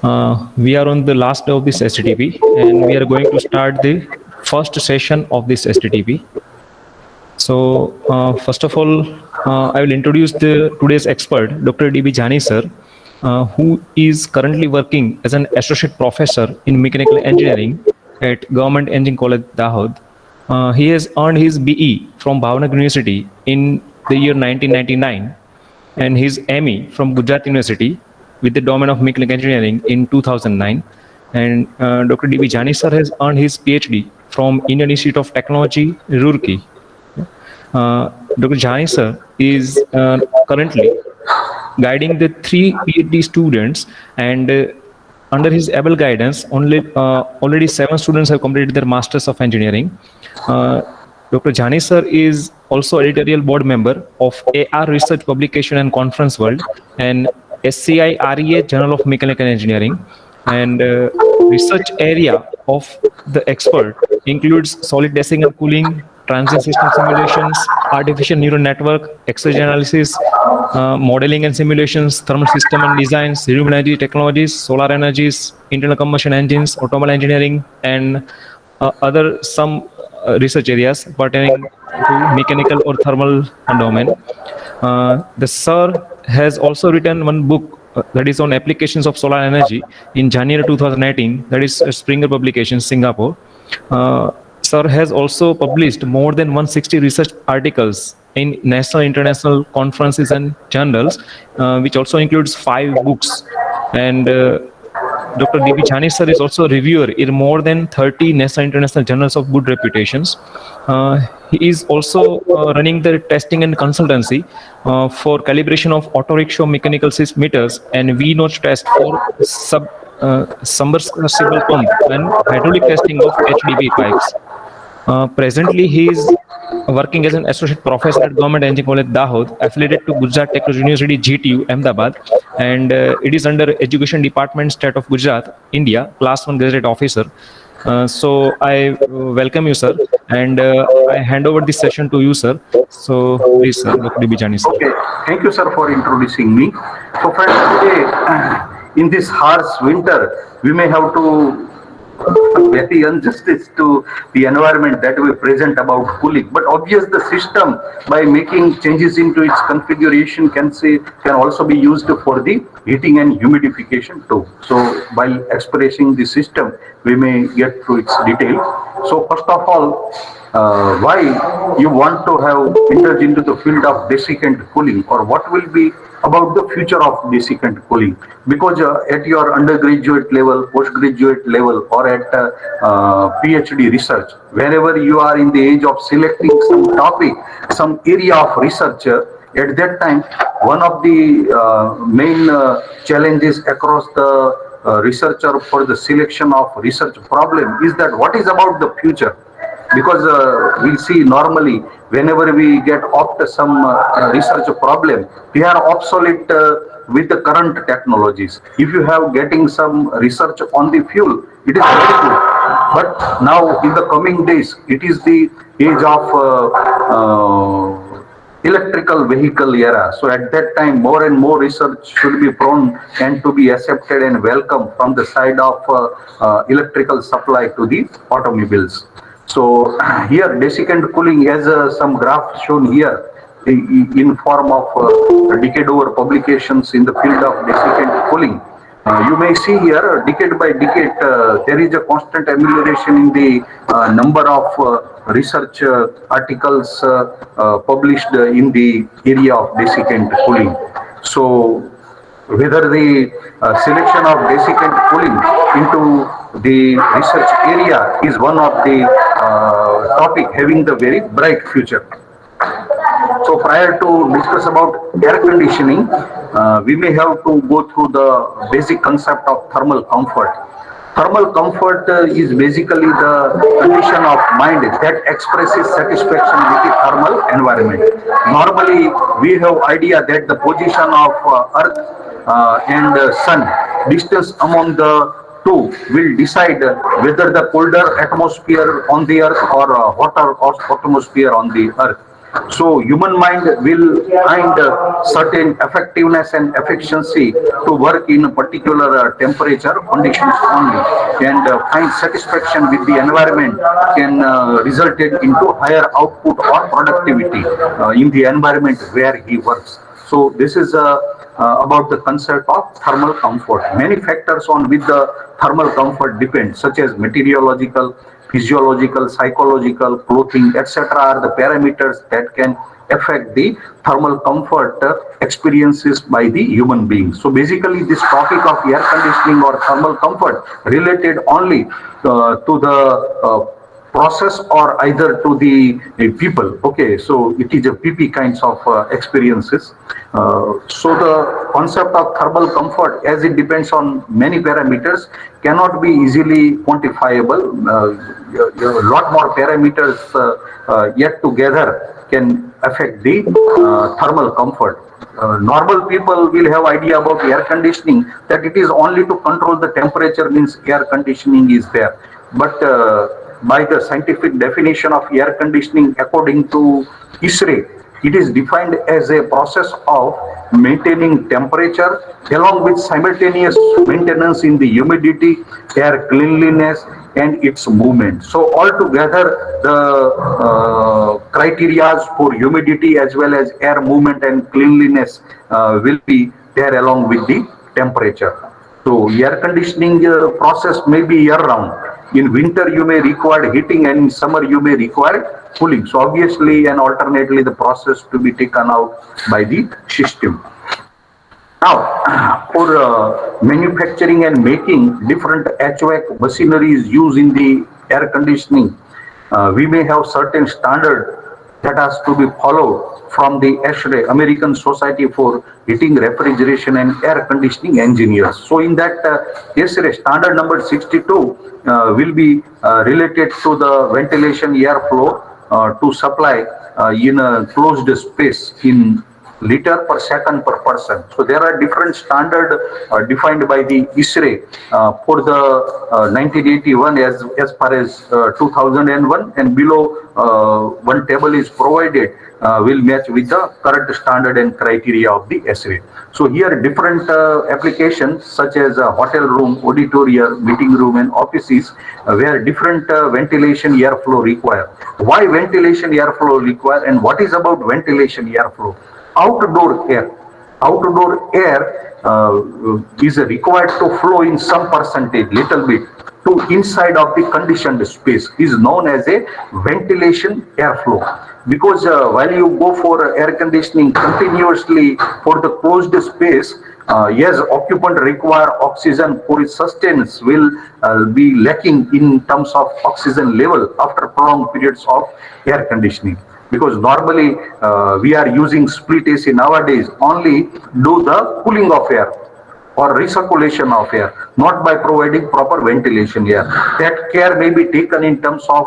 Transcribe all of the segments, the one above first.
We are on the last day of this STTP, and we are going to start the first session of this STTP. So, first of all, I will introduce today's expert, Dr. Jani sir, who is currently working as an associate professor in mechanical engineering at Govt Engineering College, Dahod. He has earned his BE from Bhavnagar University in the year 1999 and his ME from Gujarat University with the domain of mechanical engineering in 2009. And Dr. Jani sir has earned his PhD from Indian Institute of Technology, Roorkee. Dr. Jani sir is currently guiding the 3 PhD students, and under his able guidance, already 7 students have completed their Masters of Engineering. Dr. Jani sir is also editorial board member of AR Research Publication and Conference World and SCI REA Journal of Mechanical Engineering. And research area of the expert includes solid desiccant cooling, transient system simulations, artificial neural network, exergy analysis, modeling and simulations, thermal system and designs, renewable energy technologies, solar energies, internal combustion engines, automobile engineering, and other some research areas pertaining to mechanical or thermal domain. The sir has also written one book that is on applications of solar energy in January 2018, that is Springer Publications, Singapore. Sir has also published more than 160 research articles in national international conferences and journals, which also includes 5 books. And Dr. Jani sir is also a reviewer in more than 30 national international journals of good reputations. He is also running the testing and consultancy for calibration of auto rickshaw mechanical meters and V-notch test for submersible pump and hydraulic testing of HDP pipes. Presently, he is working as an associate professor at Govt Engineering College, Dahod, affiliated to Gujarat Technology University, GTU, Ahmedabad, and it is under Education Department, State of Gujarat, India, Class 1 Graduate Officer. So I welcome you, sir, and I hand over this session to you, sir. So please, sir, Dr. Jani, sir. Okay, thank you, sir, for introducing me. So friends, today, in this harsh winter, we may have to very injustice to the environment that we present about cooling, but obvious the system by making changes into its configuration can also be used for the heating and humidification too. So while expressing the system, we may get through its detail. So first of all, why you want to have entered into the field of desiccant cooling, or what will be about the future of desiccant cooling? Because at your undergraduate level, postgraduate level, or at PhD research, wherever you are in the age of selecting some topic, some area of research, at that time, one of the main challenges across the researcher for the selection of research problem is that what is about the future? Because we see normally whenever we get opt some research problem, we are obsolete with the current technologies. If you have getting some research on the fuel, it is very good. But now in the coming days, it is the age of electrical vehicle era. So at that time, more and more research should be prone and to be accepted and welcome from the side of electrical supply to the automobiles. So here desiccant cooling has some graph shown here in form of decade over publications in the field of desiccant cooling. You may see here decade by decade there is a constant amelioration in the number of research articles published in the area of desiccant cooling. So whether the selection of desiccant cooling into the research area is one of the topic having the very bright future. So prior to discuss about air conditioning, we may have to go through the basic concept of thermal comfort. Thermal comfort is basically the condition of mind that expresses satisfaction with the thermal environment. Normally, we have idea that the position of Earth and Sun, distance among the two will decide whether the colder atmosphere on the Earth or hotter atmosphere on the Earth. So human mind will find certain effectiveness and efficiency to work in a particular temperature conditions only, and find satisfaction with the environment can result it into higher output or productivity in the environment where he works. So this is about the concept of thermal comfort. Many factors on which the thermal comfort depend, such as meteorological, physiological, psychological, clothing, etc., are the parameters that can affect the thermal comfort experiences by the human being. So basically, this topic of air conditioning or thermal comfort related only to the process or either to the people. Okay, so it is a PP kinds of experiences. So the concept of thermal comfort, as it depends on many parameters, cannot be easily quantifiable. A lot more parameters yet together can affect the thermal comfort. Normal people will have idea about air conditioning, that it is only to control the temperature, means air conditioning is there. But by the scientific definition of air conditioning according to ISRE, it is defined as a process of maintaining temperature along with simultaneous maintenance in the humidity, air cleanliness, and its movement. So altogether, the criteria for humidity as well as air movement and cleanliness will be there along with the temperature. So air conditioning process may be year round. In winter you may require heating, and in summer you may require cooling. So obviously and alternately the process to be taken out by the system. Now, for manufacturing and making different HVAC machineries used in the air conditioning, we may have certain standard that has to be followed from the ASHRAE, American Society for Heating, Refrigeration and Air Conditioning Engineers. So in that ASHRAE standard number 62 will be related to the ventilation airflow to supply in a closed space in liter per second per person. So there are different standard defined by the ISRE for the 1981 as far as 2001, and below one table is provided will match with the current standard and criteria of the ISRE. So here different applications such as hotel room, auditorium, meeting room and offices where different ventilation airflow required. Why ventilation airflow required, and what is about ventilation airflow? Outdoor air. Outdoor air is required to flow in some percentage, little bit, to inside of the conditioned space, is known as a ventilation airflow. Because while you go for air conditioning continuously for the closed space, yes, occupant require oxygen for its sustenance will be lacking in terms of oxygen level after prolonged periods of air conditioning. Because normally we are using split AC nowadays only do the cooling of air or recirculation of air, not by providing proper ventilation air. That care may be taken in terms of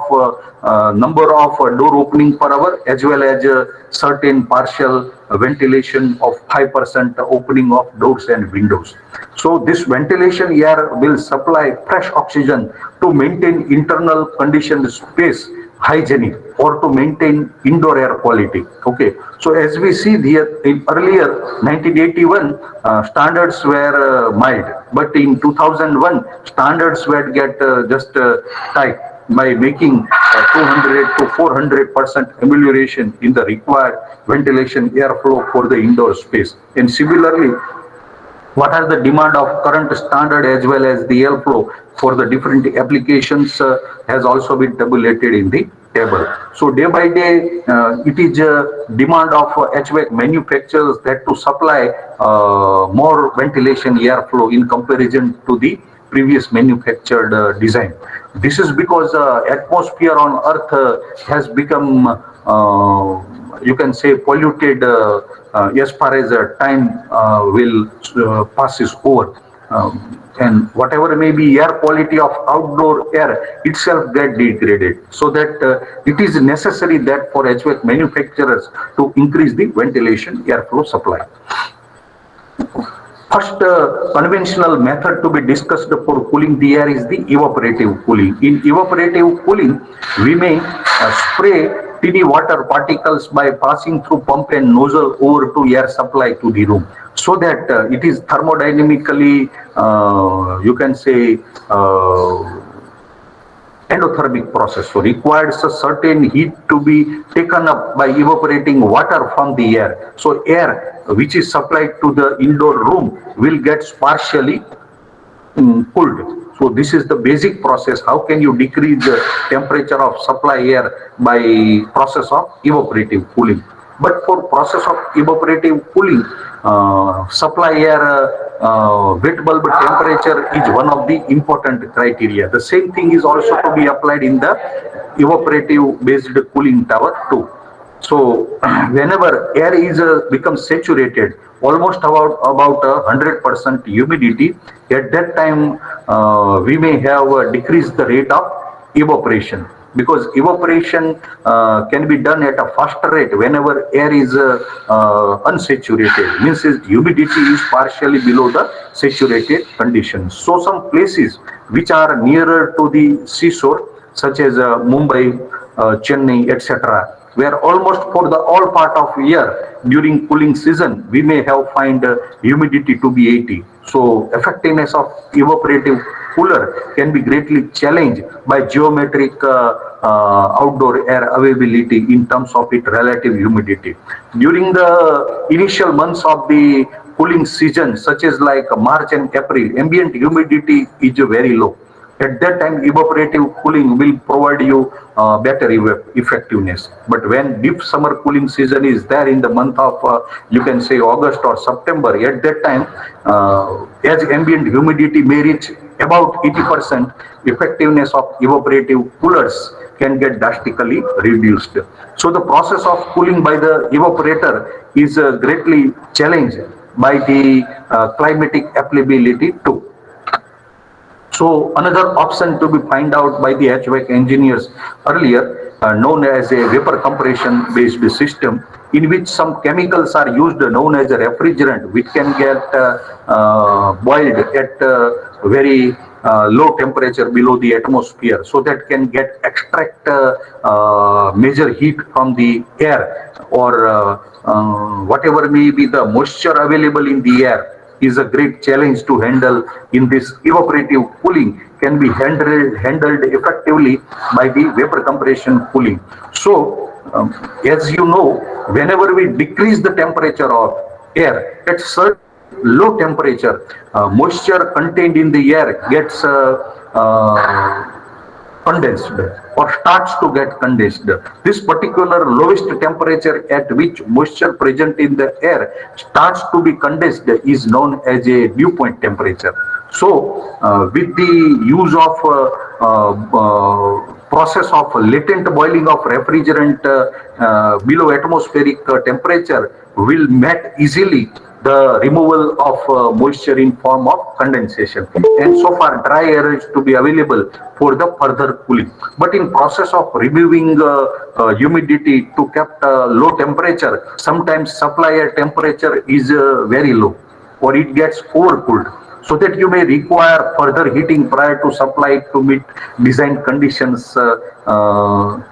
number of door opening per hour as well as certain partial ventilation of 5% opening of doors and windows. So this ventilation air will supply fresh oxygen to maintain internal conditioned space hygienic or to maintain indoor air quality. Okay, so as we see here in earlier 1981 standards were mild, but in 2001 standards were get just tight by making 200 to 400% amelioration in the required ventilation airflow for the indoor space. And similarly, what are the demand of current standard as well as the airflow for the different applications has also been tabulated in the table. So day by day, it is demand of HVAC manufacturers that to supply more ventilation airflow in comparison to the previous manufactured design. This is because atmosphere on Earth has become you can say polluted as far as time will passes over. And whatever may be air quality of outdoor air itself get degraded, so that it is necessary that for HVAC manufacturers to increase the ventilation airflow supply. First conventional method to be discussed for cooling the air is the evaporative cooling. In evaporative cooling, we may spray tiny water particles by passing through pump and nozzle over to air supply to the room, so that it is thermodynamically, you can say, endothermic process. So requires a certain heat to be taken up by evaporating water from the air. So air which is supplied to the indoor room will get partially cooled. So this is the basic process. How can you decrease the temperature of supply air by process of evaporative cooling? But for process of evaporative cooling, supply air wet bulb temperature is one of the important criteria. The same thing is also to be applied in the evaporative based cooling tower too. So whenever air is becomes saturated, almost about 100% humidity, at that time we may have decreased the rate of evaporation, because evaporation can be done at a faster rate whenever air is unsaturated, means humidity is partially below the saturated conditions. So some places which are nearer to the seashore, such as Mumbai, Chennai, etc., where almost for the all part of year during cooling season we may have find humidity to be 80. So effectiveness of evaporative cooler can be greatly challenged by geometric outdoor air availability in terms of its relative humidity. During the initial months of the cooling season, such as like March and April, ambient humidity is very low. At that time, evaporative cooling will provide you better effectiveness. But when deep summer cooling season is there in the month of, you can say, August or September, at that time, as ambient humidity may reach about 80%, effectiveness of evaporative coolers can get drastically reduced. So the process of cooling by the evaporator is greatly challenged by the climatic applicability too. So another option to be find out by the HVAC engineers earlier, known as a vapor compression based system, in which some chemicals are used known as a refrigerant, which can get boiled at very low temperature below the atmosphere, so that can get extract major heat from the air, or whatever may be the moisture available in the air is a great challenge to handle in this evaporative cooling, can be handled effectively by the vapor compression cooling. So as you know, whenever we decrease the temperature of air at certain low temperature, moisture contained in the air gets condensed or starts to get condensed. This particular lowest temperature at which moisture present in the air starts to be condensed is known as a dew point temperature. So with the use of process of latent boiling of refrigerant below atmospheric temperature will met easily the removal of moisture in form of condensation, and so far dry air is to be available for the further cooling. But in process of removing humidity to kept low temperature, sometimes supply air temperature is very low, or it gets overcooled, so that you may require further heating prior to supply to meet design conditions to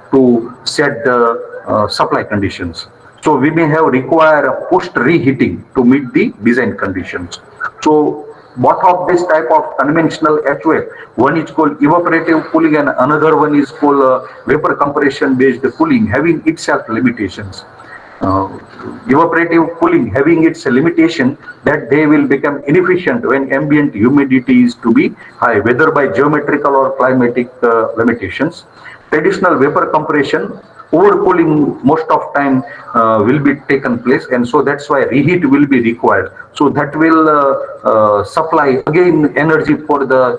set the supply conditions. So we may have require post reheating to meet the design conditions. So both of this type of conventional HVAC, one is called evaporative cooling and another one is called vapor compression based cooling, having itself limitations. Evaporative cooling having its limitation that they will become inefficient when ambient humidity is to be high, whether by geometrical or climatic limitations. Traditional vapor compression, overcooling most of time will be taken place, and so that's why reheat will be required. So that will supply again energy for the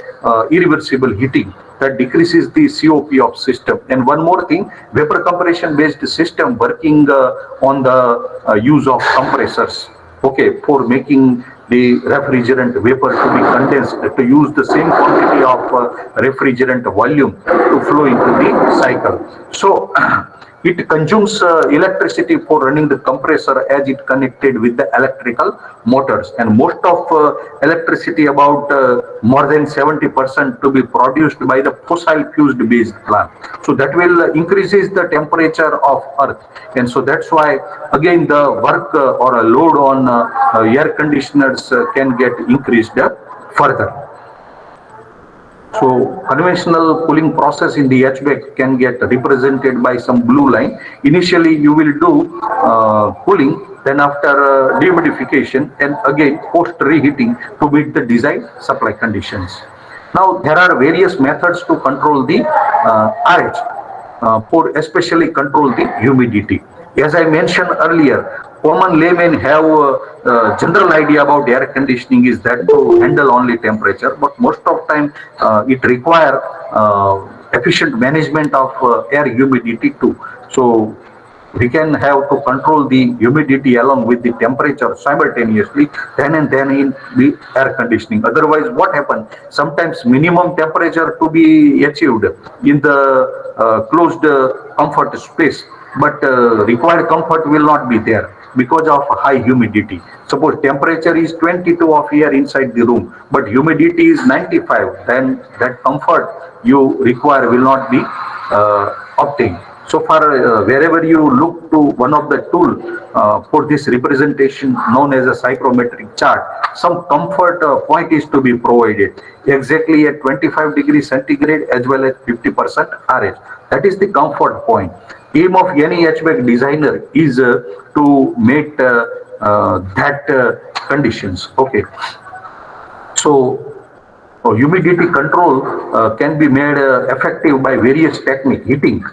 irreversible heating that decreases the COP of system. And one more thing, vapor compression based system working on the use of compressors, okay, for making the refrigerant vapor to be condensed, to use the same quantity of refrigerant volume to flow into the cycle. So It consumes electricity for running the compressor as it connected with the electrical motors, and most of electricity, about more than 70%, to be produced by the fossil fuel based plant. So that will increases the temperature of earth, and so that's why again the work or a load on air conditioners can get increased further. So conventional cooling process in the HVAC can get represented by some blue line. Initially, you will do cooling, then after dehumidification, and again post reheating to meet the desired supply conditions. Now there are various methods to control the RH, for especially control the humidity. As I mentioned earlier, common laymen have general idea about air conditioning is that to handle only temperature, but most of time it require efficient management of air humidity too. So we can have to control the humidity along with the temperature simultaneously, then and then in the air conditioning. Otherwise, what happens? Sometimes minimum temperature to be achieved in the closed comfort space, but required comfort will not be there because of high humidity. Suppose temperature is 22 of air inside the room, but humidity is 95, then that comfort you require will not be obtained. So far, wherever you look to one of the tool for this representation known as a psychrometric chart, some comfort point is to be provided exactly at 25 degrees centigrade as well as 50% RH. That is the comfort point. Aim of any HVAC designer is to meet that conditions. Okay. So humidity control can be made effective by various techniques. Heating,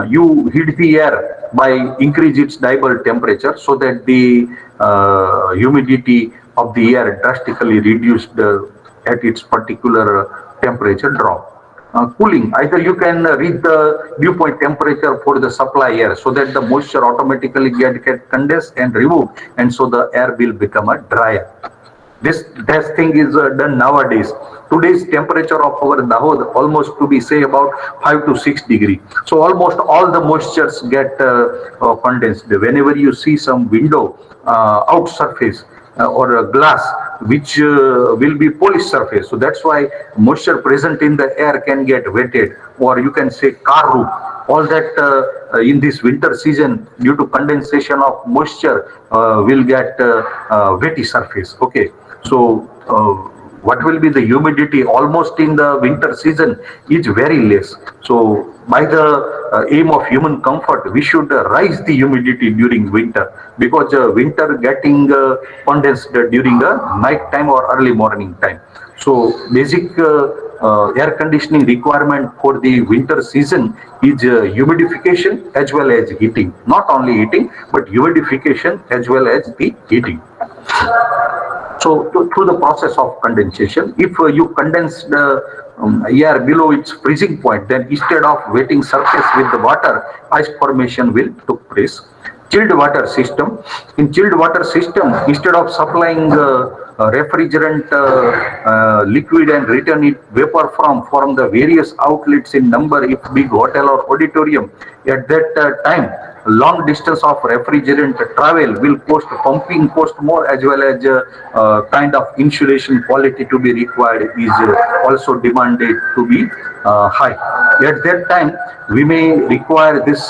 you heat the air by increase its dipole temperature so that the humidity of the air drastically reduced at its particular temperature drop. Cooling, either you can read the dew point temperature for the supply air so that the moisture automatically get condensed and removed, and so the air will become a drier. This thing is done nowadays. Today's temperature of our Dahod almost to be say about 5 to 6 degree. So almost all the moistures get condensed. Whenever you see some window out surface or a glass which will be polished surface, so that's why moisture present in the air can get wetted, or you can say car roof. All that in this winter season due to condensation of moisture will get wetty surface. Okay, so what will be the humidity almost in the winter season is very less. So by the aim of human comfort, we should rise the humidity during winter, because winter getting condensed during night time or early morning time. So basic air conditioning requirement for the winter season is humidification as well as heating. Not only heating, but humidification as well as the heating. So through the process of condensation, if you condense the air below its freezing point, then instead of wetting surface with the water, ice formation will took place. Chilled water system. In chilled water system, instead of supplying refrigerant liquid and return it vapor from the various outlets in number, if big hotel or auditorium, at that time long distance of refrigerant travel will cost, pumping cost more, as well as kind of insulation quality to be required is also demanded to be high. At that time, we may require this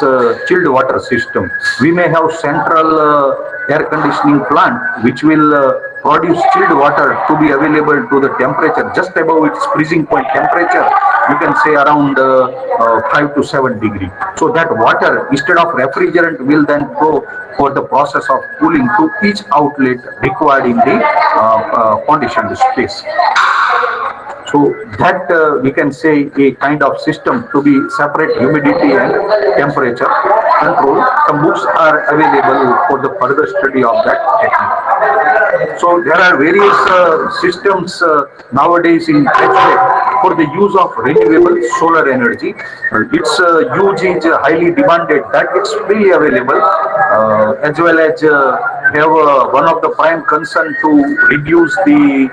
chilled water system. We may have central air conditioning plant which will produce chilled water to be available to the temperature just above its freezing point temperature. You can say around 5 to 7 degree. So that water, instead of refrigerant, will then go for the process of cooling to each outlet required in the conditioned space. So that we can say a kind of system to be separate humidity and temperature control. Some books are available for the further study of that technique. So there are various systems nowadays in HVAC for the use of renewable solar energy. Its use is highly demanded, that it's freely available, as well as have one of the prime concern to reduce the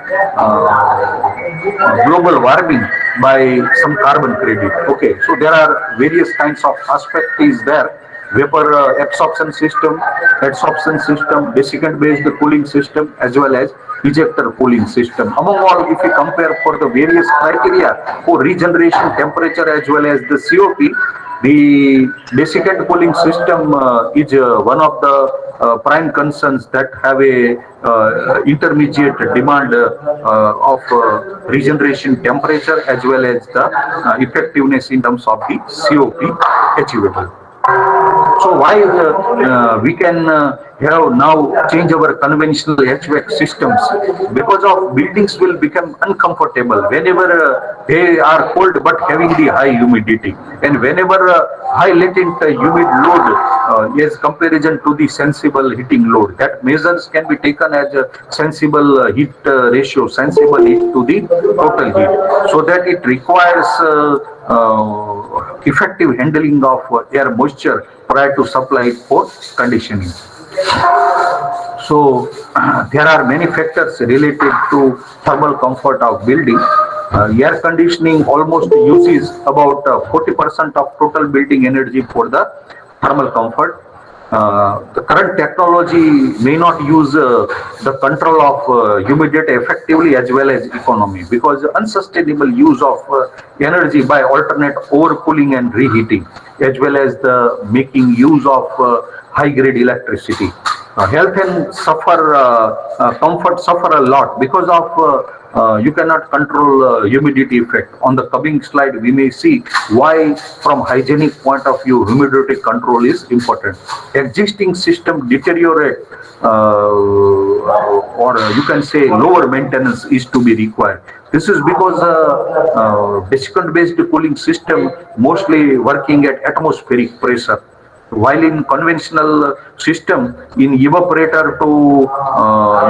global warming by some carbon credit. Okay, so there are various kinds of aspect is there. vapor absorption system, desiccant based cooling system, as well as ejector cooling system. Among all, if we compare for the various criteria for regeneration, temperature, as well as the COP, the desiccant cooling system is one of the prime concerns that have a intermediate demand of regeneration temperature, as well as the effectiveness in terms of the COP achievable. So why we can have now change our conventional HVAC systems? Because of buildings will become uncomfortable whenever they are cold but having the high humidity, and whenever high latent humid load is comparison to the sensible heating load. That measures can be taken as a sensible heat ratio, sensible heat to the total heat, so that it requires effective handling of air moisture prior to supply it for conditioning. So there are many factors related to thermal comfort of building. Air conditioning almost uses about 40% of total building energy for the thermal comfort. The current technology may not use the control of humidity effectively as well as economy, because unsustainable use of energy by alternate overcooling and reheating, as well as the making use of high grade electricity. Health and comfort suffer a lot because of you cannot control humidity effect. On the coming slide, we may see why, from hygienic point of view, humidity control is important. Existing system deteriorate, or you can say lower maintenance is to be required. This is because desiccant-based cooling system mostly working at atmospheric pressure, while in conventional system, in evaporator to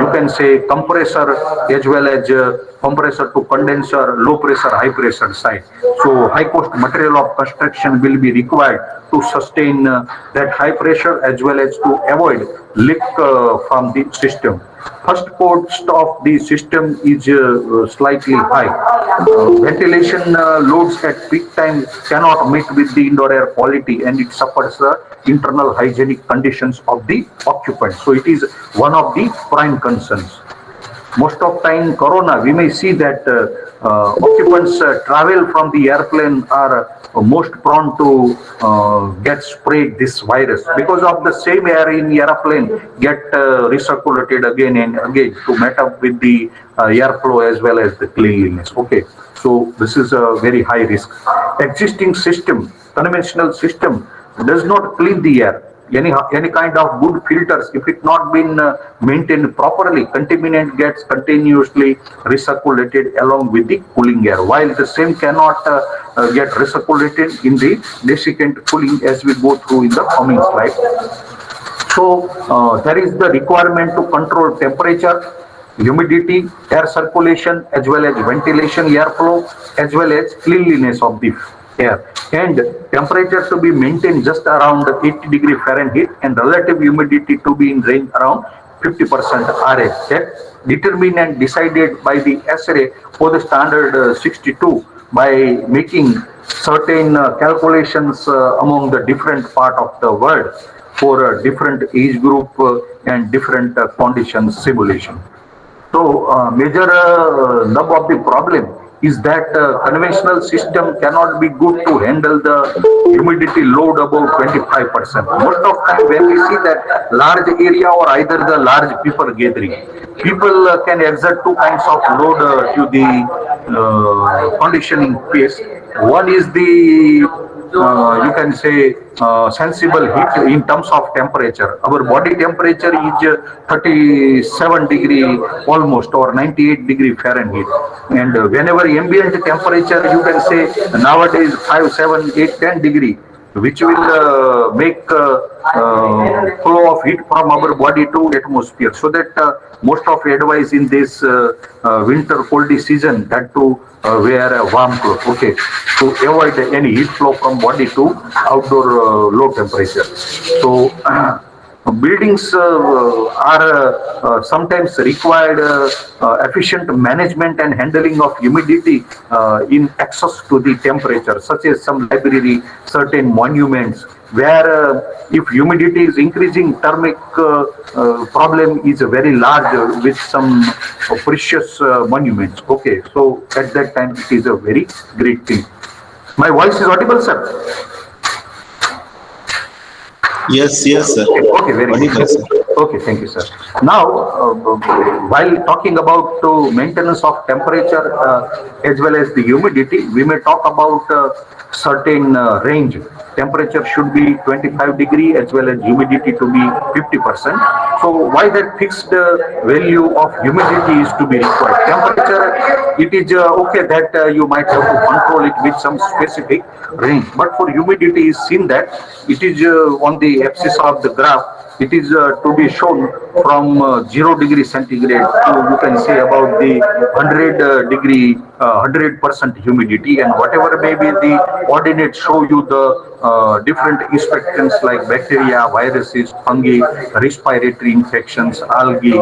you can say compressor, as well as compressor to condenser, low pressure, high pressure side. So high cost material of construction will be required to sustain that high pressure, as well as to avoid leak from the system. First cost of the system is slightly high. Ventilation loads at peak time cannot meet with the indoor air quality, and it suffers internal hygienic conditions of the occupant. So it is one of the prime concerns. Most of time corona, we may see that occupants travel from the airplane are most prone to get sprayed this virus, because of the same air in airplane get recirculated again and again to match up with the airflow as well as the cleanliness. Okay, so this is a very high risk. Existing system, conventional system, does not clean the air. Any kind of good filters, if it not been maintained properly, contaminant gets continuously recirculated along with the cooling air, while the same cannot get recirculated in the desiccant cooling, as we go through in the coming slide. So there is the requirement to control temperature, humidity, air circulation, as well as ventilation, airflow, as well as cleanliness of the air, and temperature to be maintained just around 80 degree Fahrenheit, and relative humidity to be in range around 50% RH. That determined and decided by the SRA for the standard 62 by making certain calculations among the different part of the world for a different age group and different conditions simulation. So major nub of the problem is that conventional system cannot be good to handle the humidity load above 25%. Most of time when we see that large area or either the large people gathering, people can exert two kinds of load to the conditioning phase. One is the you can say sensible heat in terms of temperature. Our body temperature is 37 degree almost, or 98 degree Fahrenheit, and whenever ambient temperature, you can say nowadays 5, 7, 8, 10 degree, which will make flow of heat from our body to atmosphere. So that most of advice in this winter coldy season, that to wear a warm cloth, okay, to avoid any heat flow from body to outdoor low temperature. So buildings are sometimes required efficient management and handling of humidity in excess to the temperature, such as some library, certain monuments, where if humidity is increasing, thermic problem is very large with some precious monuments. Okay, so at that time it is a very great thing. My voice is audible, sir? Yes, yes, sir. Okay, very Audible, good. sir. Okay, thank you, sir. Now, while talking about maintenance of temperature as well as the humidity, we may talk about certain range. Temperature should be 25 degree as well as humidity to be 50%. So, why that fixed value of humidity is to be required? Temperature, it is okay that you might have to control it with some specific range, but for humidity is seen that it is on the axis of the graph, it is to be shown from 0 degree centigrade to, you can say, about the 100 degree 100% humidity, and whatever may be the ordinates show you the different inspections like bacteria, viruses, fungi, respiratory infections, algae,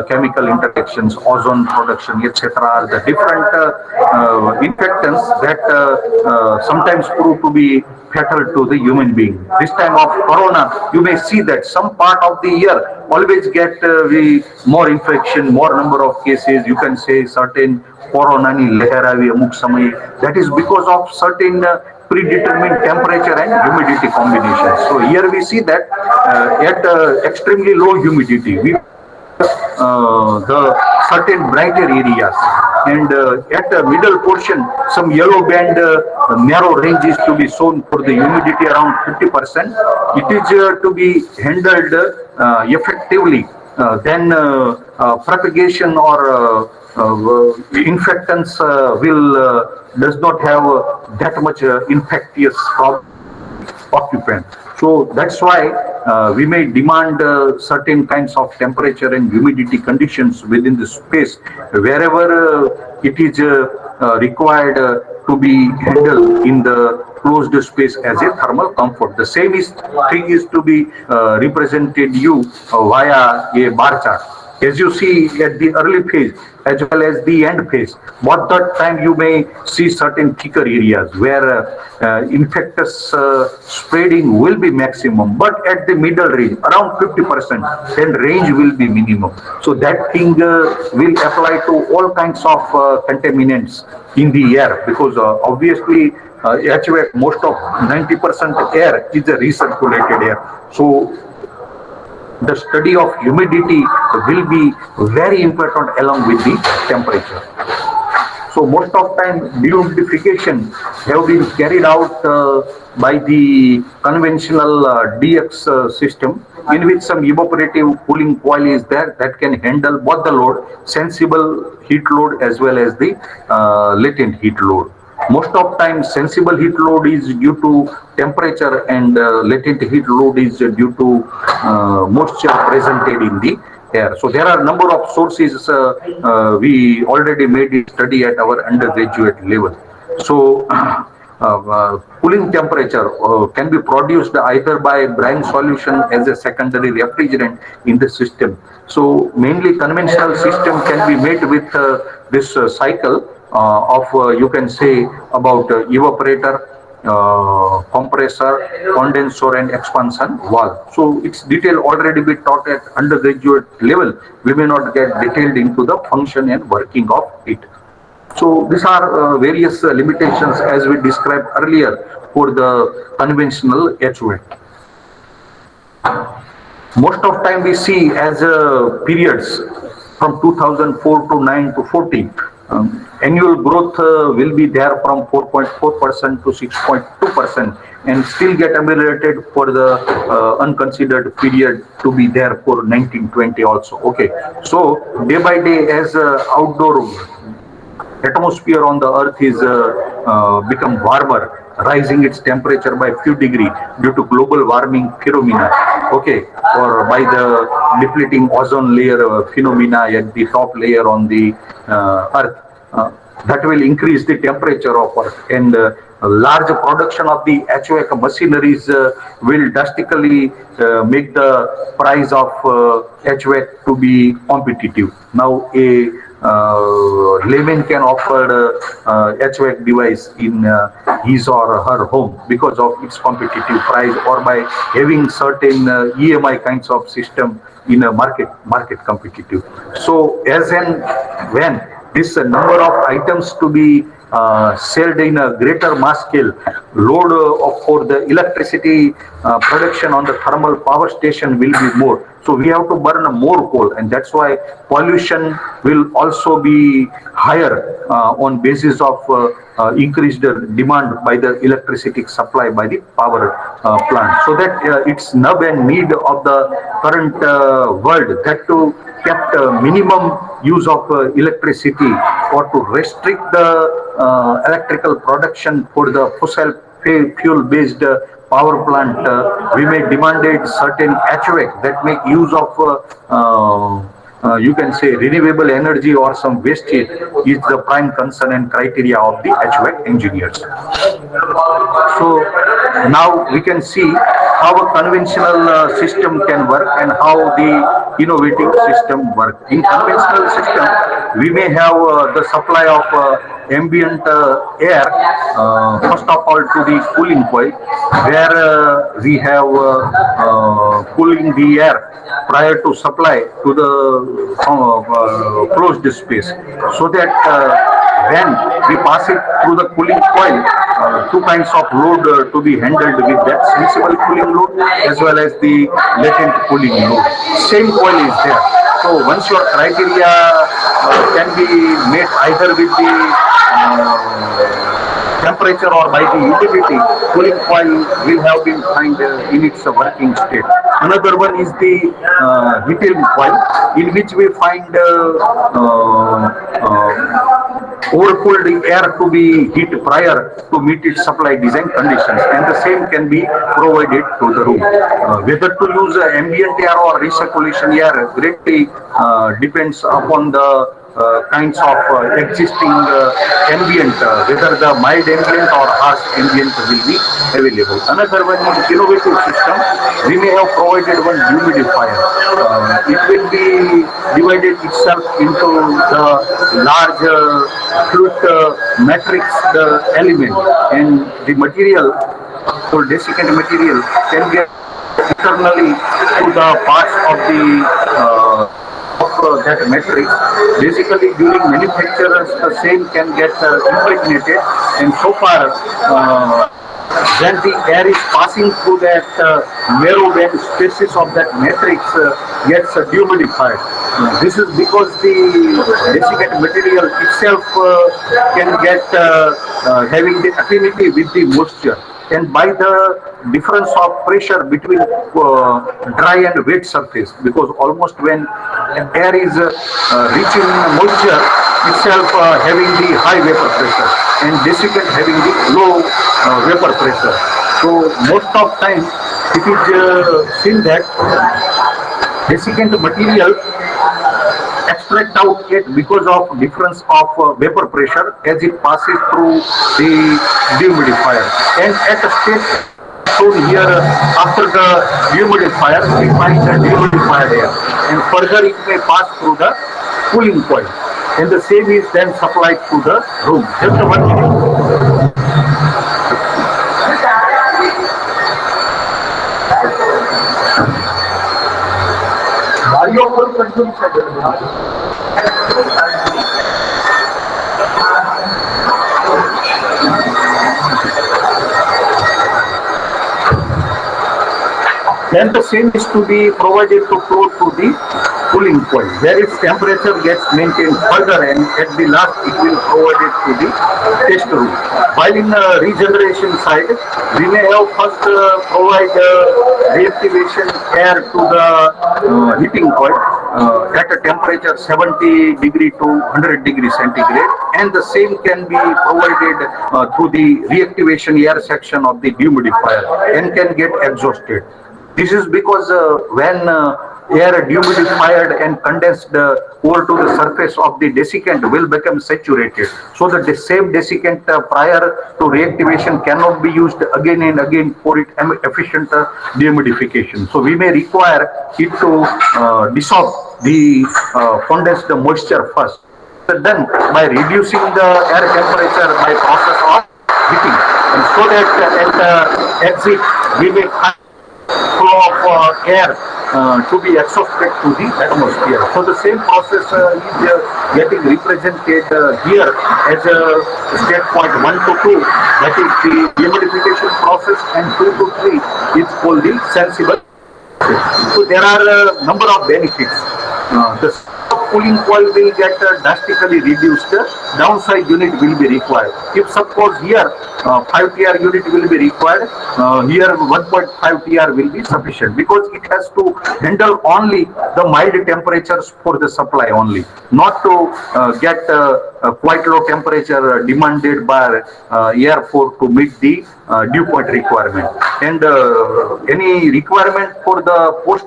chemical interactions, ozone production, etc. are the different infectants that sometimes prove to be fatal to the human being. This time of corona, you may see that some part of the year always get more infection, more number of cases. You can say certain corona ni leher avi amuk samay. That is because of certain predetermined temperature and humidity combination. So here we see that at extremely low humidity, we the certain brighter areas, and at the middle portion some yellow band narrow range is to be shown for the humidity around 50%. It is to be handled effectively, then propagation or infectants will does not have that much infectious problem occupant. So that's why we may demand certain kinds of temperature and humidity conditions within the space wherever it is required to be handled in the closed space as a thermal comfort. The same is thing is to be represented you via a bar chart. As you see at the early phase as well as the end phase, what that time you may see certain thicker areas where infectious spreading will be maximum, but at the middle range around 50%, then range will be minimum. So that thing will apply to all kinds of contaminants in the air, because obviously HVAC, most of 90% air is a recirculated air. So the study of humidity will be very important along with the temperature. So most of time dehumidification have been carried out by the conventional DX system, in which some evaporative cooling coil is there that can handle both the load, sensible heat load as well as the latent heat load. Most of time sensible heat load is due to temperature, and latent heat load is due to moisture presented in the air. So there are a number of sources we already made it study at our undergraduate level. So cooling temperature can be produced either by brine solution as a secondary refrigerant in the system. So mainly conventional system can be made with this cycle of you can say about evaporator, compressor, condenser and expansion valve. So its detail already be taught at undergraduate level. We may not get detailed into the function and working of it. So these are various limitations as we described earlier for the conventional HVAC. Most of time we see as periods from 2004 to 9 to 14. Annual growth will be there from 4.4% to 6.2%, and still get ameliorated for the unconsidered period to be there for 1920 also. Okay, so day by day as outdoor atmosphere on the earth is become warmer, rising its temperature by few degree due to global warming phenomena, okay, or by the depleting ozone layer phenomena at the top layer on the earth, that will increase the temperature of earth, and a large production of the HVAC machineries will drastically make the price of HVAC to be competitive. Now a layman can offer HVAC device in his or her home because of its competitive price, or by having certain EMI kinds of system in a market competitive. So as and when this number of items to be sold in a greater mass scale, load for the electricity production on the thermal power station will be more. So we have to burn more coal, and that's why pollution will also be higher on basis of increased demand by the electricity supply by the power plant. So that it's nub and need of the current world that to kept minimum use of electricity, or to restrict the electrical production for the fossil fuel based power plant. We may demanded certain HVAC that make use of you can say renewable energy or some waste heat is the prime concern and criteria of the HVAC engineers. So now we can see how a conventional system can work and how the innovative system work. In conventional system, we may have the supply of ambient air, first of all to the cooling coil, where we have cooling the air prior to supply to the closed space, so that when we pass it through the cooling coil, two kinds of load to be handled with that sensible cooling load as well as the latent cooling load. Same coil is there. So once your criteria can be met either with the temperature or by the humidity, cooling coil will have been found in its working state. Another one is the heating coil, in which we find overcooled air to be heat prior to meet its supply design conditions, and the same can be provided to the room. Whether to use ambient air or recirculation air greatly depends upon the kinds of existing ambient, whether the mild ambient or harsh ambient will be available. Another one is innovative system. We may have provided one humidifier. It will be divided itself into the large fluid matrix element, and the material or desiccant material can get internally to the parts of the that matrix. Basically, during manufacturers, the same can get impregnated, and so far, when the air is passing through that narrow band spaces of that matrix, gets dehumidified. This is because the desiccant material itself can get having the affinity with the moisture, and by the difference of pressure between dry and wet surface, because almost when air is reaching moisture itself having the high vapor pressure, and desiccant having the low vapor pressure. So most of time it is seen that desiccant material extract out it because of difference of vapor pressure as it passes through the dehumidifier, and at a state shown here after the dehumidifier we find the dehumidified air, and further it may pass through the cooling coil, and the same is then supplied to the room. Just 1 minute. Then the same is to be provided to flow to the cooling coil, where its temperature gets maintained further, and at the last it will provided to the test room. While in the regeneration side, we may have first provide reactivation air to the heating coil at a temperature 70 degree to 100 degree centigrade, and the same can be provided through the reactivation air section of the dehumidifier and can get exhausted. This is because when air dehumidified and condensed over to the surface of the desiccant will become saturated. So that the same desiccant prior to reactivation cannot be used again and again for its efficient dehumidification. So we may require it to dissolve the condensed moisture first, done by reducing the air temperature by process of heating, and so that at the exit we may flow of air to be exhausted to the atmosphere. So the same process is getting represented here as state point 1 to 2, that is the dehumidification process, and 2 to 3 is called the sensible. So there are a number of benefits. The cooling coil will get drastically reduced. Downside unit will be required. If suppose here 5 TR unit will be required, here 1.5 TR will be sufficient, because it has to handle only the mild temperatures for the supply only, not to get quite low temperature demanded by air for to meet the dew point requirement. And any requirement for the post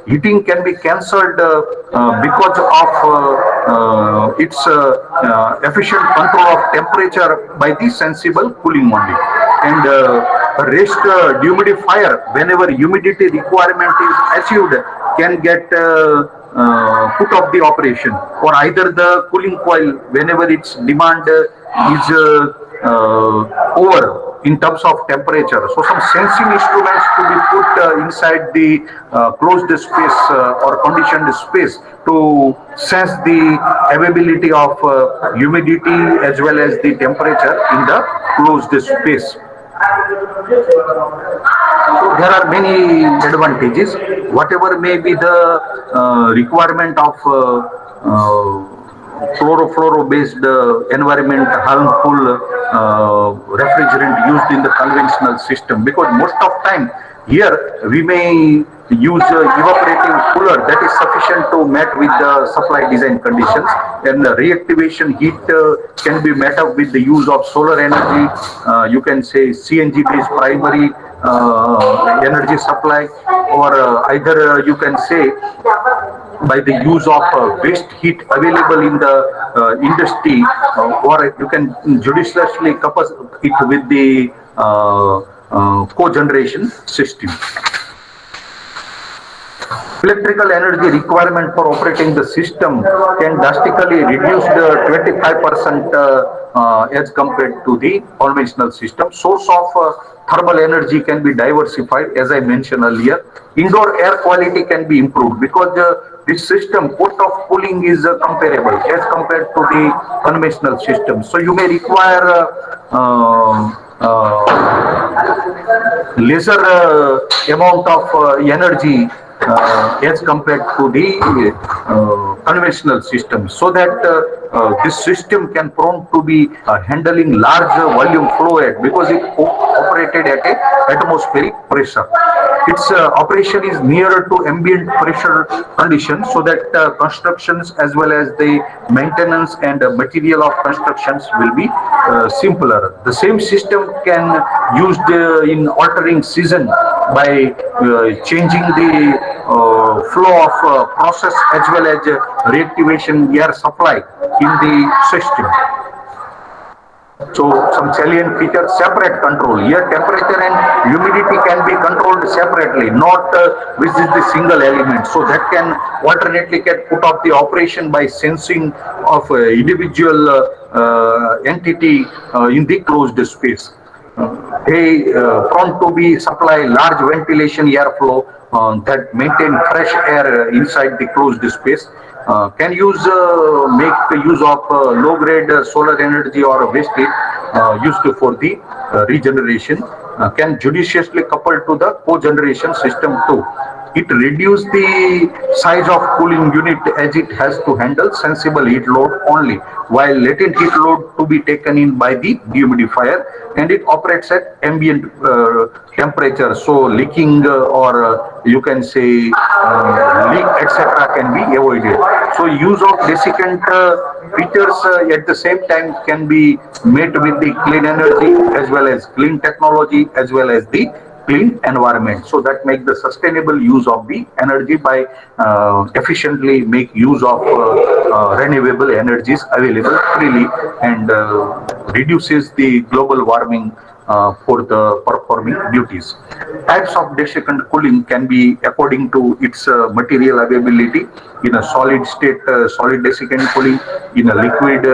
heating can be cancelled because of its efficient control of temperature by the sensible cooling only. And rest dehumidifier, whenever humidity requirement is achieved, can get put off the operation, or either the cooling coil, whenever its demand is over in terms of temperature. So some sensing instruments to be put inside the closed space or conditioned space to sense the availability of humidity as well as the temperature in the closed space. So there are many advantages. Whatever may be the requirement of chlorofluoro-based environment harmful refrigerant used in the conventional system, because most of time here we may use evaporative cooler that is sufficient to met with the supply design conditions, and the reactivation heat can be met up with the use of solar energy, you can say CNG based primary energy supply, or either you can say by the use of waste heat available in the industry, or you can judiciously couple it with the cogeneration system. Electrical energy requirement for operating the system can drastically reduce the 25% as compared to the conventional system. Source of thermal energy can be diversified, as I mentioned earlier. Indoor air quality can be improved, because this system cost of cooling is comparable as compared to the conventional system. So you may require lesser amount of energy as compared to the conventional system, so that this system can prone to be handling large volume flow rate, because it operated at a atmospheric pressure. Its operation is nearer to ambient pressure conditions, so that constructions as well as the maintenance and material of constructions will be simpler. The same system can used in altering season by changing the flow of process as well as reactivation air supply in the system. So some salient features: separate control. Here temperature and humidity can be controlled separately, not with the single element. So that can alternately get put off the operation by sensing of individual entity in the closed space. They prompt to be supply large ventilation airflow that maintain fresh air inside the closed space. Can use make use of low grade solar energy or waste heat used for the regeneration. Can judiciously couple to the cogeneration system too. It reduces the size of cooling unit, as it has to handle sensible heat load only, while latent heat load to be taken in by the dehumidifier, and it operates at ambient temperature. So leaking or you can say leak etc. can be avoided. So use of desiccant features at the same time can be made with the clean energy as well as clean technology as well as the clean environment. So that make the sustainable use of the energy by efficiently make use of renewable energies available freely, and reduces the global warming for the performing duties. Types of desiccant cooling can be according to its material availability. In a solid state, solid desiccant cooling; in a liquid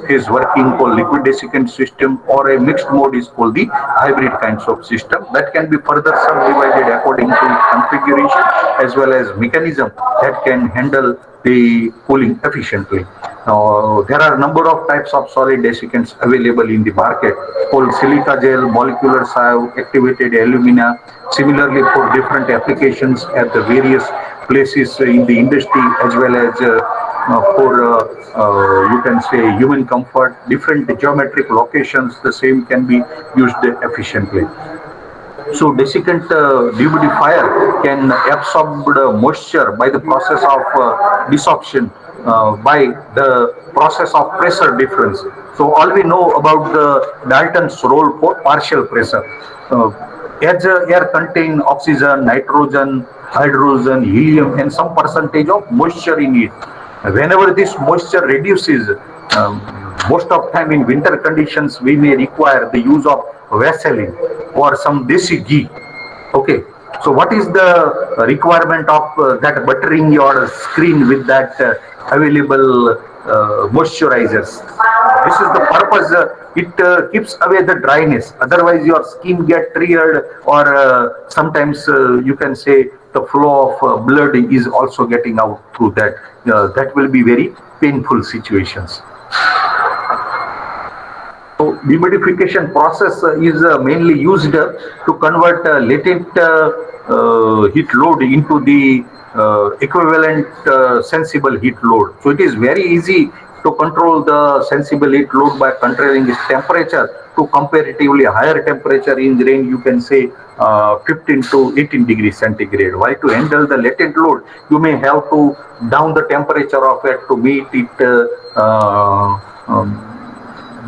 is working called liquid desiccant system, or a mixed mode is called the hybrid kinds of system. That can be further subdivided according to configuration as well as mechanism that can handle the cooling efficiently. Now, there are a number of types of solid desiccants available in the market, called silica gel, molecular sieve, activated alumina. Similarly, for different applications at the various places in the industry, as well as for you can say human comfort, different geometric locations, the same can be used efficiently. So desiccant dehumidifier can absorb the moisture by the process of desorption, by the process of pressure difference. So all we know about the Dalton's role for partial pressure. As air contain oxygen, nitrogen, hydrogen, helium, and some percentage of moisture in it. Whenever this moisture reduces, um, most of time in winter conditions, we may require the use of Vaseline or some desi ghee. Okay. So what is the requirement of that buttering your screen with that available moisturizers? This is the purpose. It keeps away the dryness. Otherwise, your skin get tired, or sometimes you can say the flow of blood is also getting out through that. That will be very painful situations. So dehumidification process is mainly used to convert latent heat load into the equivalent sensible heat load. So it is very easy to control the sensible heat load by controlling its temperature to comparatively higher temperature in range, you can say 15 to 18 degrees centigrade. While to handle the latent load, you may have to down the temperature of it to meet it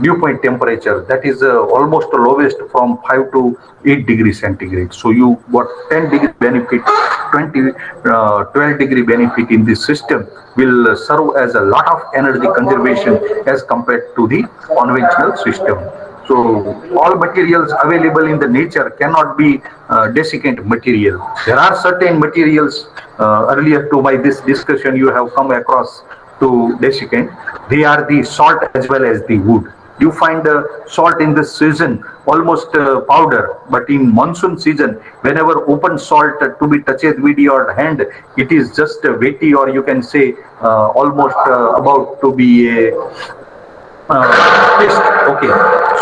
dew point temperature, that is almost the lowest from 5 to 8 degrees centigrade. So you got 10 degree benefit, 20, 12 degree benefit in this system will serve as a lot of energy conservation as compared to the conventional system. So all materials available in the nature cannot be desiccant material. There are certain materials, earlier to my this discussion you have come across to desiccant. They are the salt as well as the wood. You find salt in this season almost powder, but in monsoon season, whenever open salt to be touched with your hand, it is just wetty, or you can say almost about to be a test. Okay,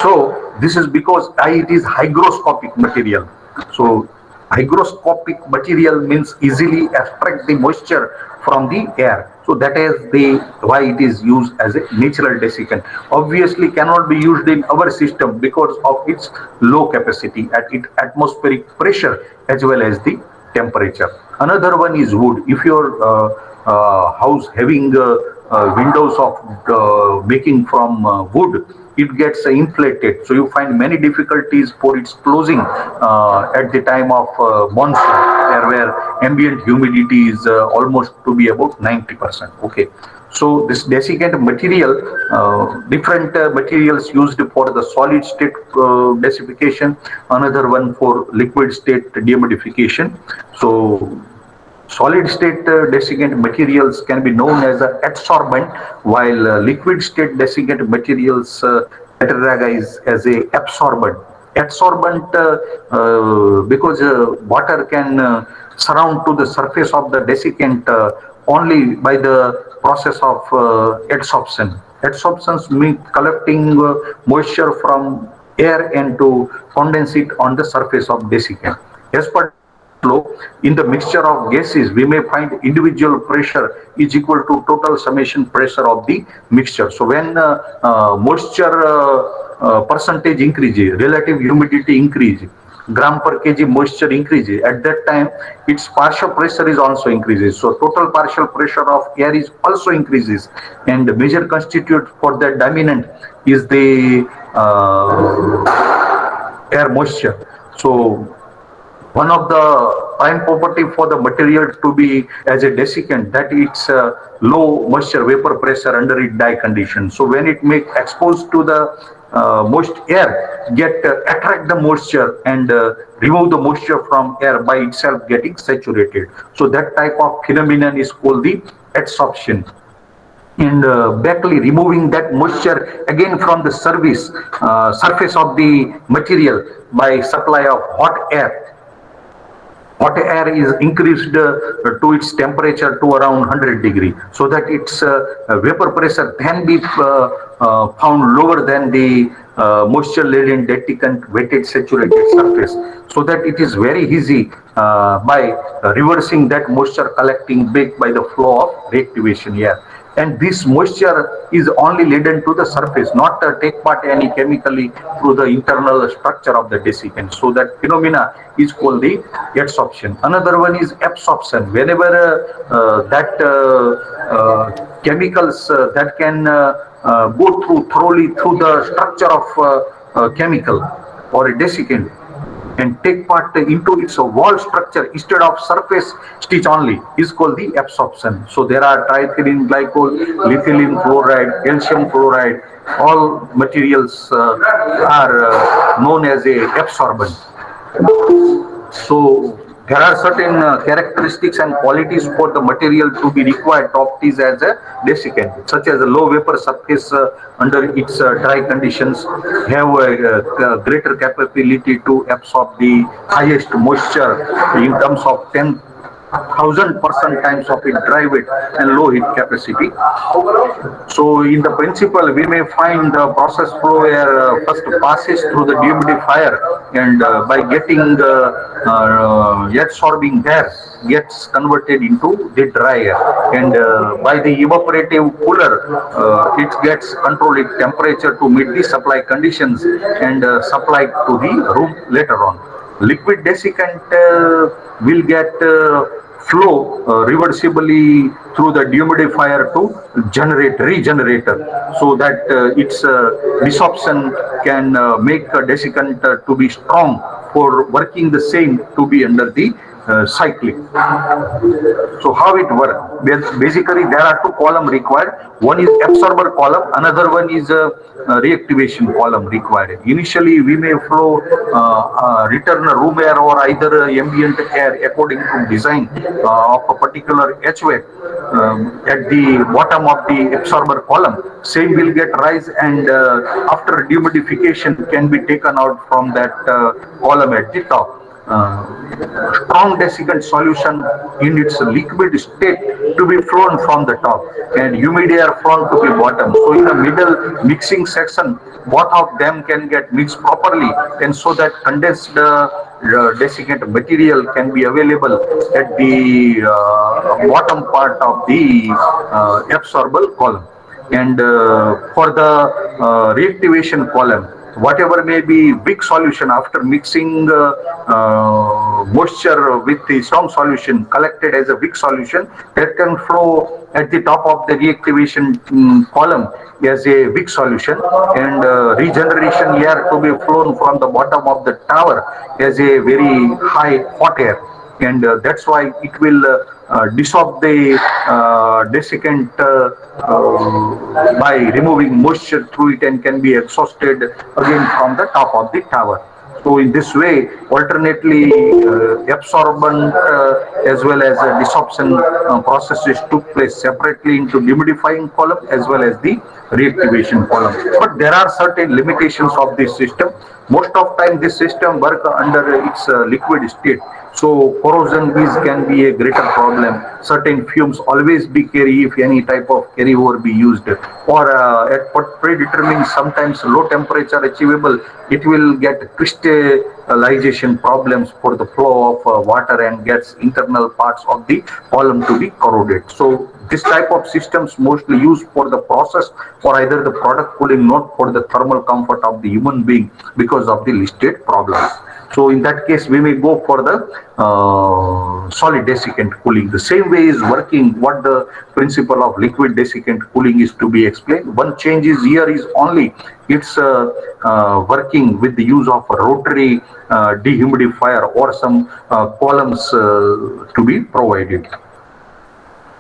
so this is because it is hygroscopic material. So hygroscopic material means easily extract the moisture from the air. So that is the why it is used as a natural desiccant. Obviously cannot be used in our system because of its low capacity at its atmospheric pressure as well as the temperature. Another one is wood. If your house having windows of making from wood, it gets inflated. So you find many difficulties for its closing at the time of monsoon, where ambient humidity is almost to be about 90%. Okay. So this desiccant material, different materials used for the solid state desiccant, another one for liquid state dehumidification. So solid state desiccant materials can be known as adsorbent, while liquid state desiccant materials categorize as a absorbent. Adsorbent because water can surround to the surface of the desiccant only by the process of adsorption. Adsorptions mean collecting moisture from air and to condense it on the surface of desiccant. As per flow, in the mixture of gases, we may find individual pressure is equal to total summation pressure of the mixture. So when moisture percentage increases, relative humidity increases, gram per kg moisture increases, at that time its partial pressure is also increases. So total partial pressure of air is also increases, and the major constituent for that dominant is the air moisture. So one of the prime property for the material to be as a desiccant, that it's low moisture vapor pressure under its die condition. So when it make exposed to the moist air get attract the moisture and remove the moisture from air by itself getting saturated. So that type of phenomenon is called the adsorption. And backly removing that moisture again from the surface of the material by supply of hot air. Hot air is increased to its temperature to around 100 degree, so that its vapor pressure can be found lower than the moisture laden desiccant wetted saturated surface, so that it is very easy by reversing that moisture collecting back by the flow of reactivation air. And this moisture is only laden to the surface, not take part any chemically through the internal structure of the desiccant. So that phenomena is called the adsorption. Another one is absorption. Whenever chemicals that can go thoroughly through the structure of chemical or a desiccant and take part into its wall structure instead of surface stitch only is called the absorption. So there are triethylene glycol, lithium chloride, calcium chloride, all materials are known as a absorbent. So there are certain characteristics and qualities for the material to be required to optimize as a desiccant, such as a low vapor surface under its dry conditions, have a greater capability to absorb the highest moisture in terms of 10,000% times of its dry weight and low heat capacity. So in the principle, we may find the process flow where first passes through the dehumidifier, and by getting adsorbing air gets converted into the dry air, and by the evaporative cooler it gets controlled its temperature to meet the supply conditions and supplied to the room later on. Liquid desiccant will get flow reversibly through the dehumidifier to regenerator, so that its desorption can make a desiccant to be strong for working the same to be under the cyclic. So how it works? Basically, there are two columns required. One is absorber column, another one is reactivation column required. Initially, we may flow return room air or either ambient air according to design of a particular HVAC at the bottom of the absorber column. Same will get rise, and after dehumidification can be taken out from that column at the top. Strong desiccant solution in its liquid state to be flown from the top and humid air flown to the bottom. So in the middle mixing section, both of them can get mixed properly, and so that condensed desiccant material can be available at the bottom part of the absorbable column. And for the reactivation column, whatever may be weak solution, after mixing moisture with the strong solution collected as a weak solution, that can flow at the top of the reactivation column as a weak solution, and regeneration air to be flown from the bottom of the tower as a very high hot air. And that's why it will dissolve the desiccant by removing moisture through it, and can be exhausted again from the top of the tower. So in this way, alternately absorbent as well as desorption processes took place separately into humidifying column as well as the reactivation column. But there are certain limitations of this system. Most of time this system work under its liquid state. So corrosion can be a greater problem. Certain fumes always be carry if any type of carryover be used, or at predetermined sometimes low temperature achievable, it will get crystallization problems for the flow of water and gets internal parts of the column to be corroded. So this type of systems mostly used for the process for either the product cooling, not for the thermal comfort of the human being because of the listed problems. So in that case, we may go for the solid desiccant cooling. The same way is working what the principle of liquid desiccant cooling is to be explained. One change is here is only it's working with the use of a rotary dehumidifier or some columns to be provided.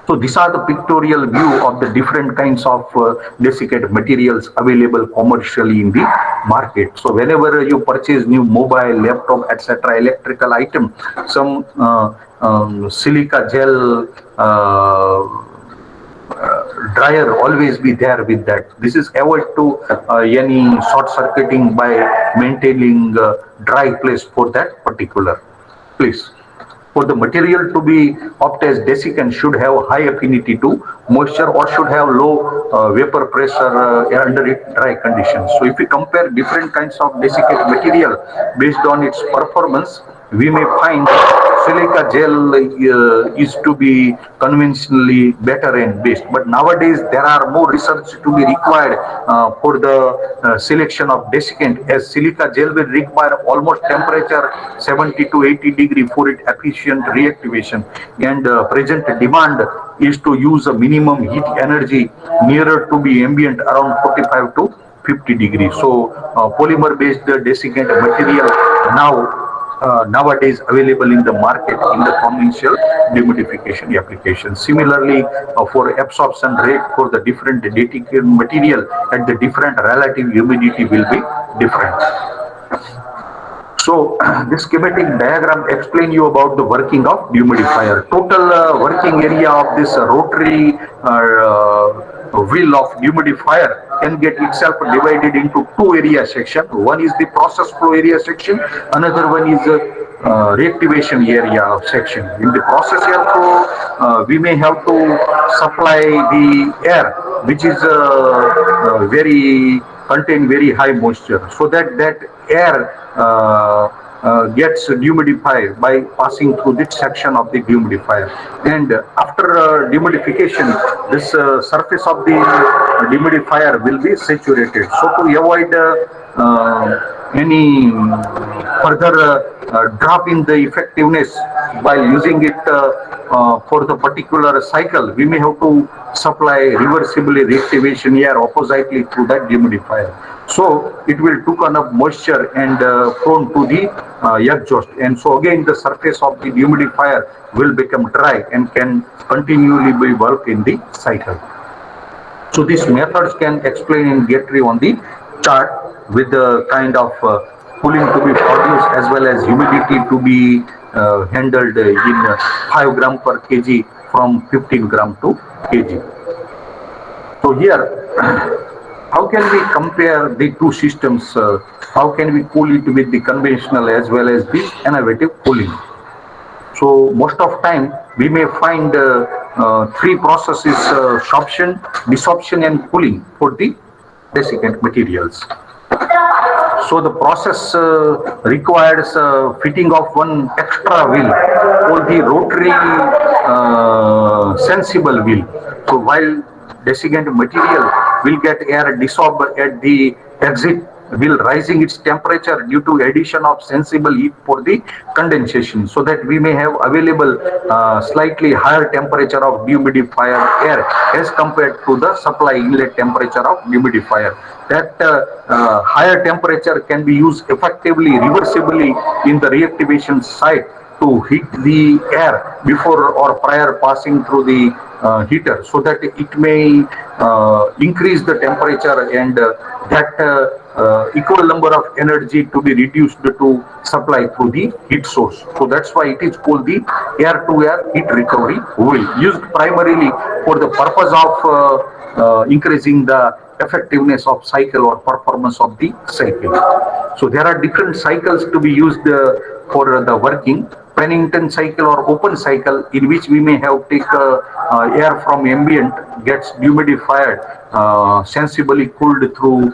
So these are the pictorial view of the different kinds of desiccant materials available commercially in the market. So whenever you purchase new mobile, laptop, etc., electrical item, some silica gel dryer always be there with that. This is avoid to any short circuiting by maintaining dry place for that particular place. For the material to be opt as desiccant should have high affinity to moisture or should have low vapor pressure under it dry conditions. So if we compare different kinds of desiccant material based on its performance, we may find silica gel is to be conventionally better and best. But nowadays there are more research to be required for the selection of desiccant, as silica gel will require almost temperature 70 to 80 degree for its efficient reactivation, and present demand is to use a minimum heat energy nearer to be ambient around 45 to 50 degrees. So polymer based desiccant material nowadays available in the market in the commercial dehumidification application. Similarly, for absorption rate for the different desiccant material at the different relative humidity will be different. So this schematic diagram explain you about the working of dehumidifier. Total working area of this rotary wheel of dehumidifier can get itself divided into two area section. One is the process flow area section, another one is reactivation area section. In the process air flow, we may have to supply the air which is very contain very high moisture, so that air gets dehumidified by passing through this section of the dehumidifier. And after dehumidification, this surface of the dehumidifier will be saturated. So to avoid any further drop in the effectiveness by using it for the particular cycle, we may have to supply reversibly reactivation air oppositely through that dehumidifier. So it will took enough moisture and prone to the exhaust, and so again the surface of the dehumidifier will become dry and can continually be worked in the cycle. So these methods can explain in Gatry on the chart with the kind of cooling to be produced as well as humidity to be handled in 5 gram per kg from 15 gram to kg. So here, how can we compare the two systems? How can we cool it with the conventional as well as the innovative cooling? So most of time we may find three processes: sorption, desorption, and cooling for the desiccant materials. So the process requires fitting of one extra wheel for the rotary sensible wheel. So while desiccant material will get air dissolved at the exit, will rising its temperature due to addition of sensible heat for the condensation, so that we may have available slightly higher temperature of dehumidifier air as compared to the supply inlet temperature of dehumidifier. That higher temperature can be used effectively reversibly in the reactivation site to heat the air before or prior passing through the heater, so that it may increase the temperature and that equal number of energy to be reduced to supply through the heat source. So that's why it is called the air-to-air heat recovery wheel, used primarily for the purpose of increasing the effectiveness of cycle or performance of the cycle. So there are different cycles to be used for the working. Pennington cycle or open cycle, in which we may have take air from ambient, gets dehumidified, sensibly cooled through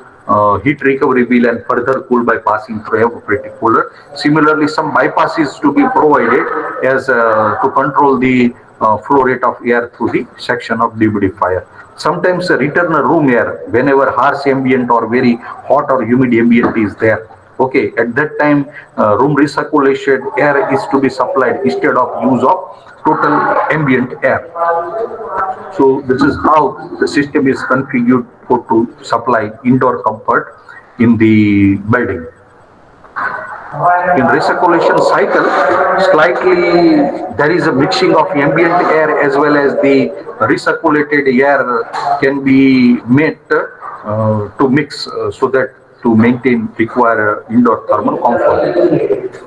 heat recovery wheel and further cooled by passing through evaporative cooler. Similarly, some bypass is to be provided as to control the flow rate of air through the section of dehumidifier. Sometimes return room air whenever harsh ambient or very hot or humid ambient is there. Okay, at that time room recirculation air is to be supplied instead of use of total ambient air. So this is how the system is configured for to supply indoor comfort in the building. In recirculation cycle, slightly there is a mixing of ambient air as well as the recirculated air can be made to mix so that to maintain require indoor thermal comfort.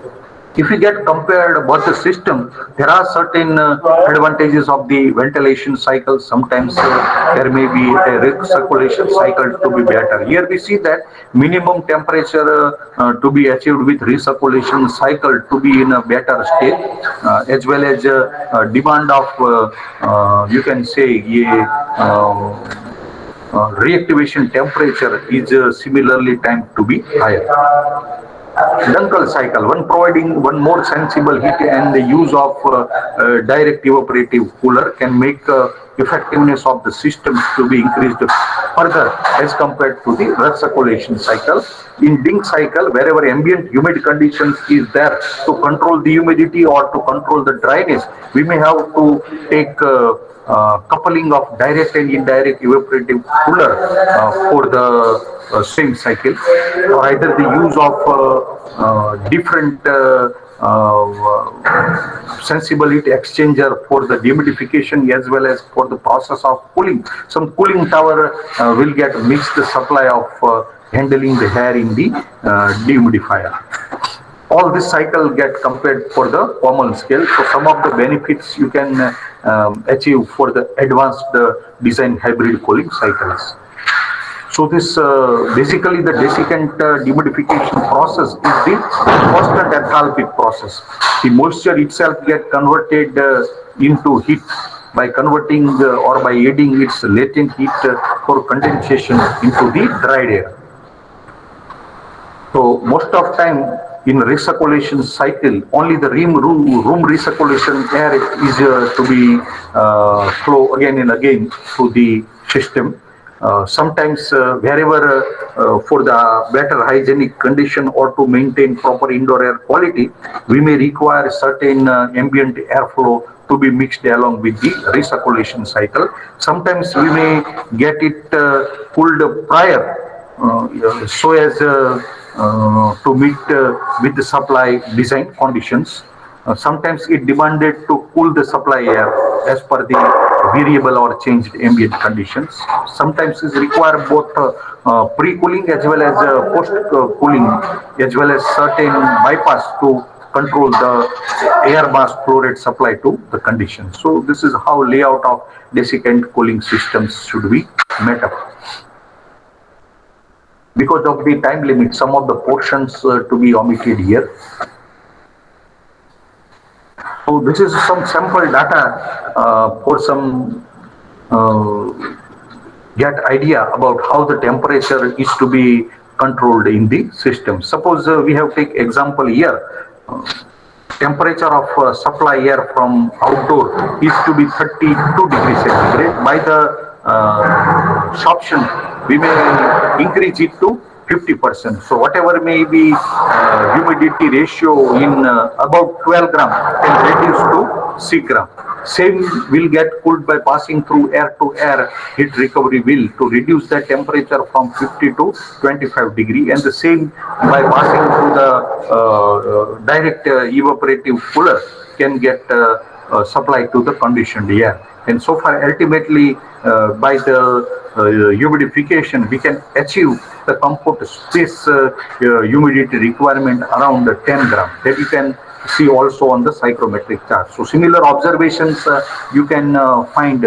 If we get compared both the system, there are certain advantages of the ventilation cycle. Sometimes there may be a recirculation cycle to be better. Here we see that minimum temperature to be achieved with recirculation cycle to be in a better state, as well as demand of you can say reactivation temperature is similarly timed to be higher. Dunkel cycle, one providing one more sensible heat and the use of direct evaporative cooler can make effectiveness of the system to be increased further as compared to the recirculation cycle. In Ding cycle, wherever ambient humid conditions is there to control the humidity or to control the dryness, we may have to take coupling of direct and indirect evaporative cooler for the same cycle, or either the use of different sensibility exchanger for the dehumidification as well as for the process of cooling. Some cooling tower will get mixed supply of handling the air in the dehumidifier. All this cycle get compared for the common scale. So some of the benefits you can achieve for the advanced design hybrid cooling cycles. So this basically the desiccant dehumidification process is the constant enthalpic process. The moisture itself get converted into heat by converting or by adding its latent heat for condensation into the dried air. So most of time in recirculation cycle, only the room recirculation air is to be flow again and again through the system. Sometimes wherever for the better hygienic condition or to maintain proper indoor air quality, we may require certain ambient airflow to be mixed along with the recirculation cycle. Sometimes we may get it cooled prior so as to meet with the supply design conditions. Sometimes it demanded to cool the supply air as per the variable or changed ambient conditions. Sometimes is require both pre-cooling as well as post-cooling as well as certain bypass to control the air mass flow rate supply to the conditions. So this is how layout of desiccant cooling systems should be met up. Because of the time limit, some of the portions to be omitted here. So this is some sample data for some get idea about how the temperature is to be controlled in the system. Suppose we have take example here. Temperature of supply air from outdoor is to be 32 degrees centigrade. By the option, we may increase it to 50%. So whatever may be humidity ratio in about 12 gram can reduce to 6 gram. Same will get cooled by passing through air to air heat recovery wheel to reduce the temperature from 50 to 25 degree, and the same by passing through the direct evaporative cooler can get supply to the conditioned air. And so far ultimately by the humidification we can achieve the comfort space humidity requirement around 10 gram that you can see also on the psychrometric chart. So similar observations you can find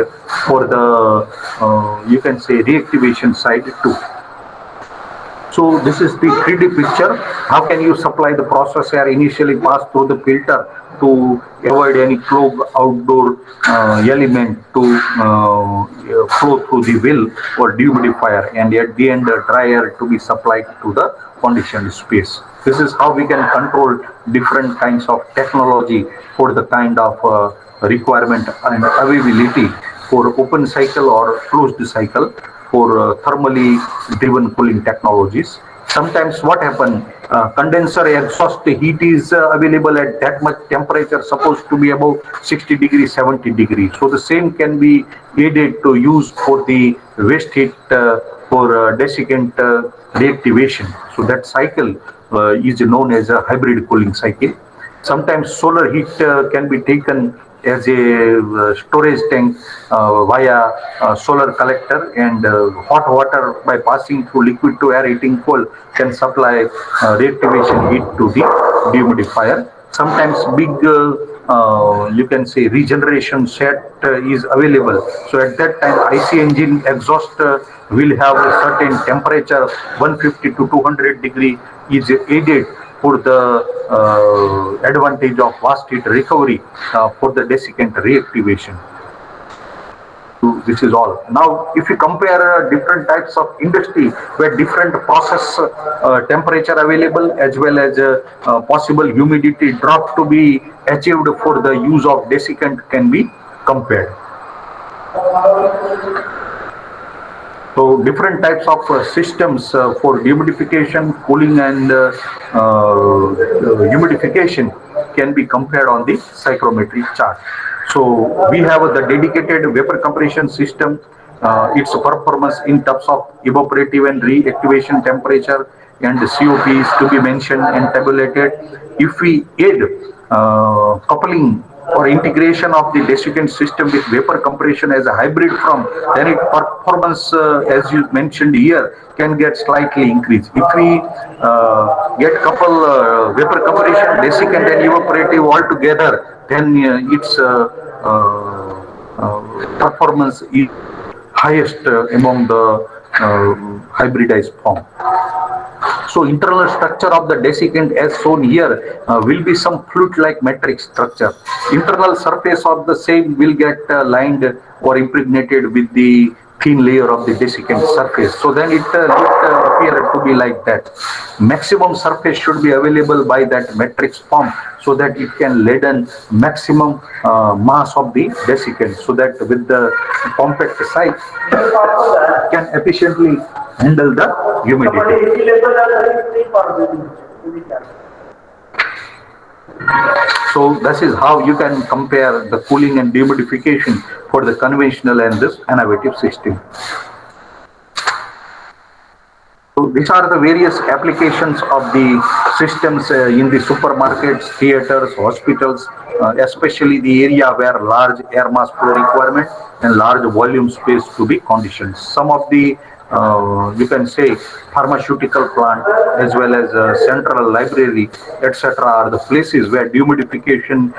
for the you can say reactivation side too. So this is the 3D picture. How can you supply the process air initially pass through the filter to avoid any clog outdoor element to flow through the wheel or dehumidifier, and at the end dry air to be supplied to the conditioned space. This is how we can control different kinds of technology for the kind of requirement and availability for open cycle or closed cycle for thermally driven cooling technologies. Sometimes what happen, condenser exhaust heat is available at that much temperature, supposed to be about 60 degrees, 70 degrees. So the same can be added to use for the waste heat for desiccant reactivation. So that cycle is known as a hybrid cooling cycle. Sometimes solar heat can be taken as a storage tank via solar collector, and hot water by passing through liquid to air heating coil can supply reactivation heat to the dehumidifier. Sometimes big you can say regeneration set is available. So at that time IC engine exhaust will have a certain temperature 150 to 200 degree is aided for the advantage of fast heat recovery for the desiccant reactivation. This is all. Now, if you compare different types of industry where different process temperature available as well as possible humidity drop to be achieved for the use of desiccant can be compared. So different types of systems for dehumidification, cooling and humidification can be compared on the psychrometry chart. So we have the dedicated vapor compression system. Its performance in terms of evaporative and reactivation temperature and COP is to be mentioned and tabulated. If we add coupling or integration of the desiccant system with vapor compression as a hybrid form, then its performance, as you mentioned here, can get slightly increased. If we get couple vapor compression, desiccant and evaporative all together, then its performance is highest among the hybridized form. So internal structure of the desiccant as shown here will be some flute-like matrix structure. Internal surface of the same will get lined or impregnated with the thin layer of the desiccant surface. So then it will appear to be like that. Maximum surface should be available by that matrix form so that it can laden maximum mass of the desiccant, so that with the compact size can efficiently handle the humidity. So this is how you can compare the cooling and dehumidification for the conventional and this innovative system. So these are the various applications of the systems in the supermarkets, theaters, hospitals, especially the area where large air mass flow requirement and large volume space to be conditioned. Some of the you can say pharmaceutical plant as well as central library, etc. are the places where dehumidification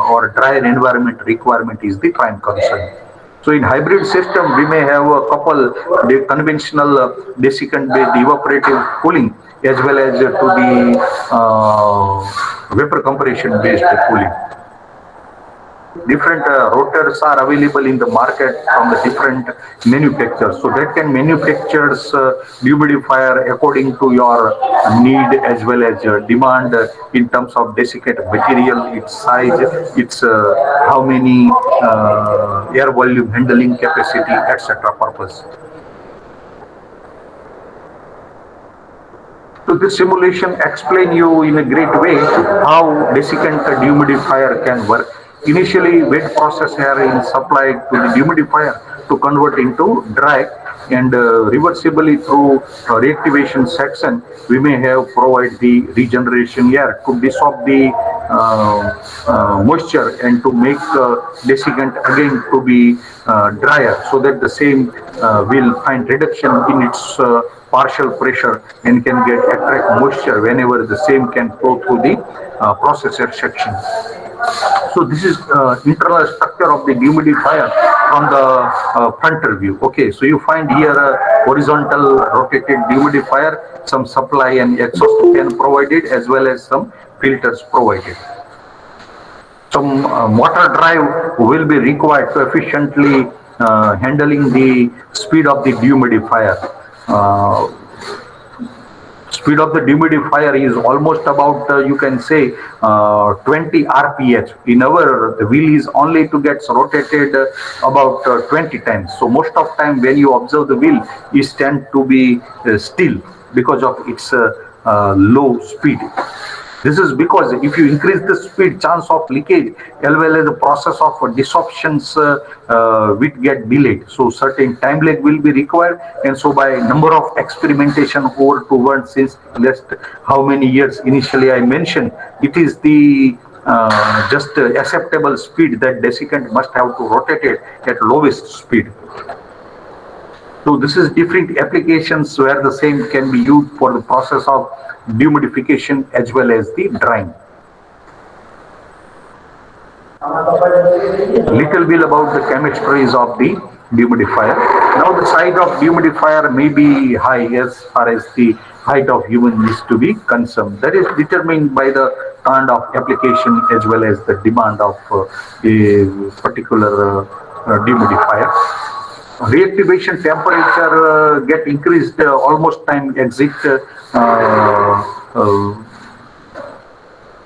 or drier environment requirement is the prime concern. So in hybrid system, we may have a couple the conventional desiccant based evaporative cooling as well as to the vapor compression based cooling. Different rotors are available in the market from the different manufacturers. So that can manufactures dehumidifier according to your need as well as your demand in terms of desiccant material, its size, its how many air volume handling capacity, etc. purpose. So this simulation explain you in a great way how desiccant dehumidifier can work. Initially, wet process air is supplied to the dehumidifier to convert into dry, and reversibly through reactivation section, we may have provide the regeneration air to dissolve the moisture and to make desiccant again to be drier, so that the same will find reduction in its partial pressure and can get attract moisture whenever the same can flow through the processor section. So this is internal structure of the dehumidifier from the front view. Okay, so you find here a horizontal rotated dehumidifier, some supply and exhaust fan provided as well as some filters provided. Some motor drive will be required to efficiently handling the speed of the dehumidifier. Speed of the dehumidifier is almost about you can say 20 rph. In our the wheel is only to get rotated about 20 times. So most of time when you observe the wheel is tend to be still because of its low speed. This is because if you increase the speed, chance of leakage as well as the process of desorptions will get delayed. So certain time lag will be required, and so by number of experimentation over towards since last how many years initially I mentioned, it is the just acceptable speed that desiccant must have to rotate it at lowest speed. So this is different applications where the same can be used for the process of dehumidification as well as the drying. Little bit about the chemistries of the dehumidifier. Now the size of dehumidifier may be high as far as the height of human is to be concerned. That is determined by the kind of application as well as the demand of a particular dehumidifier. Reactivation temperature get increased almost time exit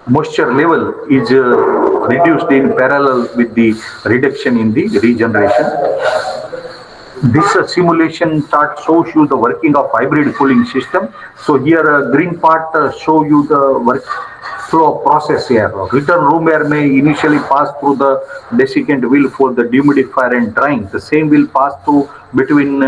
moisture level is reduced in parallel with the reduction in the regeneration. This simulation chart shows you the working of hybrid cooling system. So here green part show you the work flow process here. Return room air may initially pass through the desiccant wheel for the dehumidifier and drying. The same will pass through between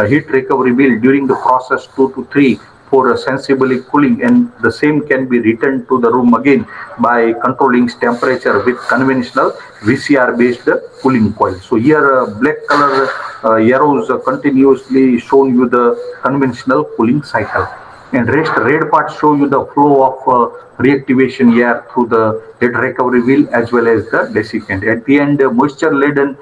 heat recovery wheel during the process 2 to 3 for sensibly cooling, and the same can be returned to the room again by controlling temperature with conventional VCR based cooling coil. So here black color arrows continuously shown you the conventional cooling cycle, and rest red part show you the flow of reactivation air through the heat recovery wheel as well as the desiccant. At the end moisture laden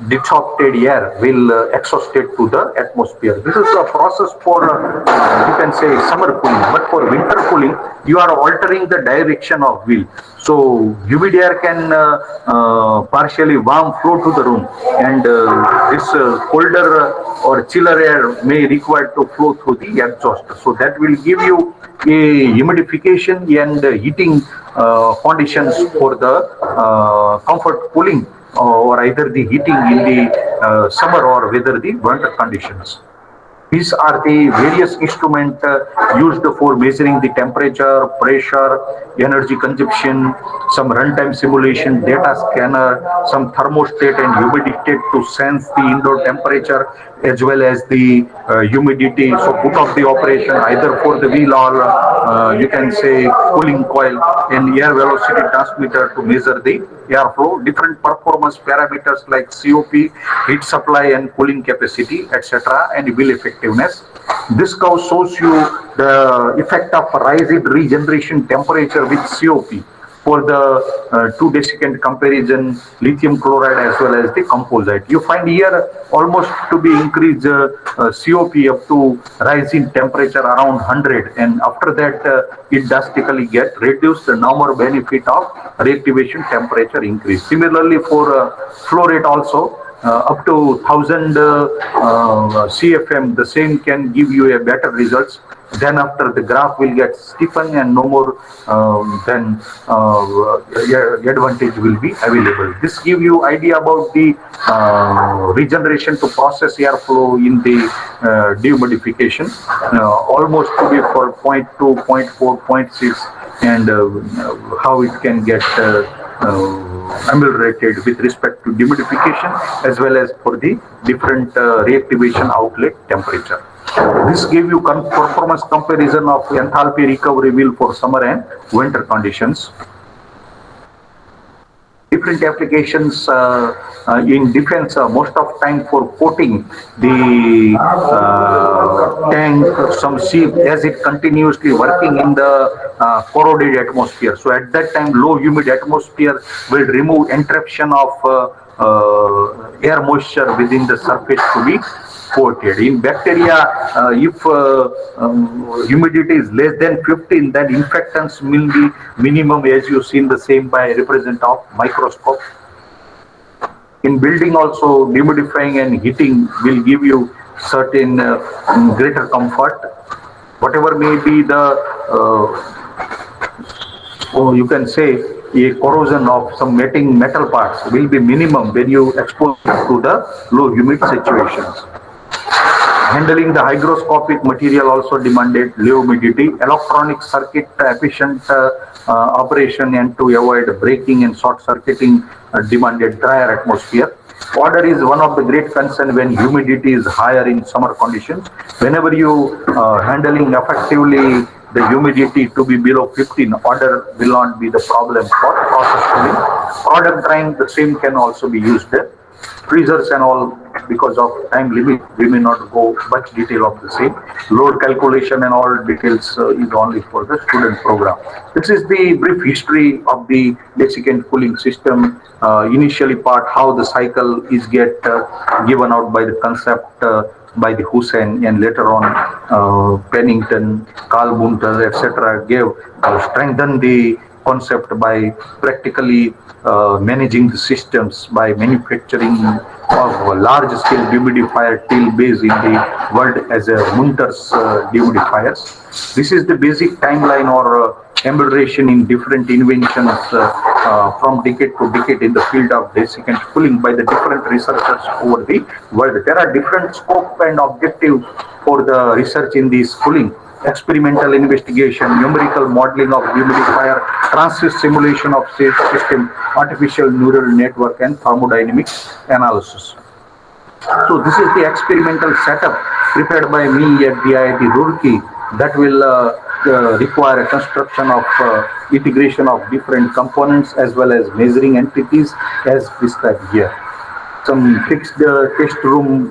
desorpted air will exhausted to the atmosphere. This is a process for you can say summer cooling, but for winter cooling you are altering the direction of wheel. So humid air can partially warm flow to the room, and this colder or chiller air may require to flow through the exhaust. So that will give you a humidification and heating conditions for the comfort cooling or either the heating in the summer or whether the winter conditions. These are the various instruments used for measuring the temperature, pressure, energy consumption, some runtime simulation, data scanner, some thermostat and humidity to sense the indoor temperature as well as the humidity. So put off the operation either for the wheel or you can say cooling coil and air velocity transmitter to measure the airflow, different performance parameters like COP, heat supply and cooling capacity, etc. and wheel effectiveness. This curve shows you the effect of rise in regeneration temperature with COP for the two desiccant comparison, lithium chloride as well as the composite. You find here almost to be increased COP up to rise in temperature around 100, and after that it drastically get reduced. The normal benefit of reactivation temperature increase. Similarly for flow rate also, up to 1000 CFM, the same can give you a better results. Then after the graph will get stiffened and no more then advantage will be available. This give you idea about the regeneration to process airflow in the dehumidification, almost to be for 0.2, 0.4, 0.6, and how it can get ameliorated with respect to dehumidification as well as for the different reactivation outlet temperature. This gave you performance comparison of enthalpy recovery wheel for summer and winter conditions. Different applications in defense, most of time for coating the tank, some sheep as it continuously working in the corroded atmosphere. So at that time, low humid atmosphere will remove interruption of air moisture within the surface to be coated. In bacteria, if humidity is less than 15, then infectants will be minimum, as you seen the same by represent of microscope. In building also, humidifying and heating will give you certain greater comfort. Whatever may be the, you can say, a corrosion of some metal parts will be minimum when you expose to the low humid situations. Handling the hygroscopic material also demanded low humidity, electronic circuit efficient operation, and to avoid breaking and short circuiting demanded drier atmosphere. Water is one of the great concern when humidity is higher in summer conditions. Whenever you handling effectively the humidity to be below 15, water will not be the problem for process cooling. Product drying, the same can also be used there. Freezers and all, because of time limit, we may not go much detail of the same. Load calculation and all details is only for the student program. This is the brief history of the desiccant cooling system. Initially part how the cycle is get given out by the concept by the Hussein, and later on Pennington, Carl Bunter, etc. gave strengthened the concept by practically managing the systems by manufacturing of large scale dehumidifier till base in the world as a Munter's dehumidifiers. This is the basic timeline or embellition in different inventions from decade to decade in the field of desiccant cooling by the different researchers over the world. There are different scope and objective for the research in this cooling: experimental investigation, numerical modeling of humidifier, transient simulation of system, artificial neural network, and thermodynamics analysis. So this is the experimental setup prepared by me at the IIT Roorkee that will require a construction of integration of different components as well as measuring entities as described here. Some fixed test room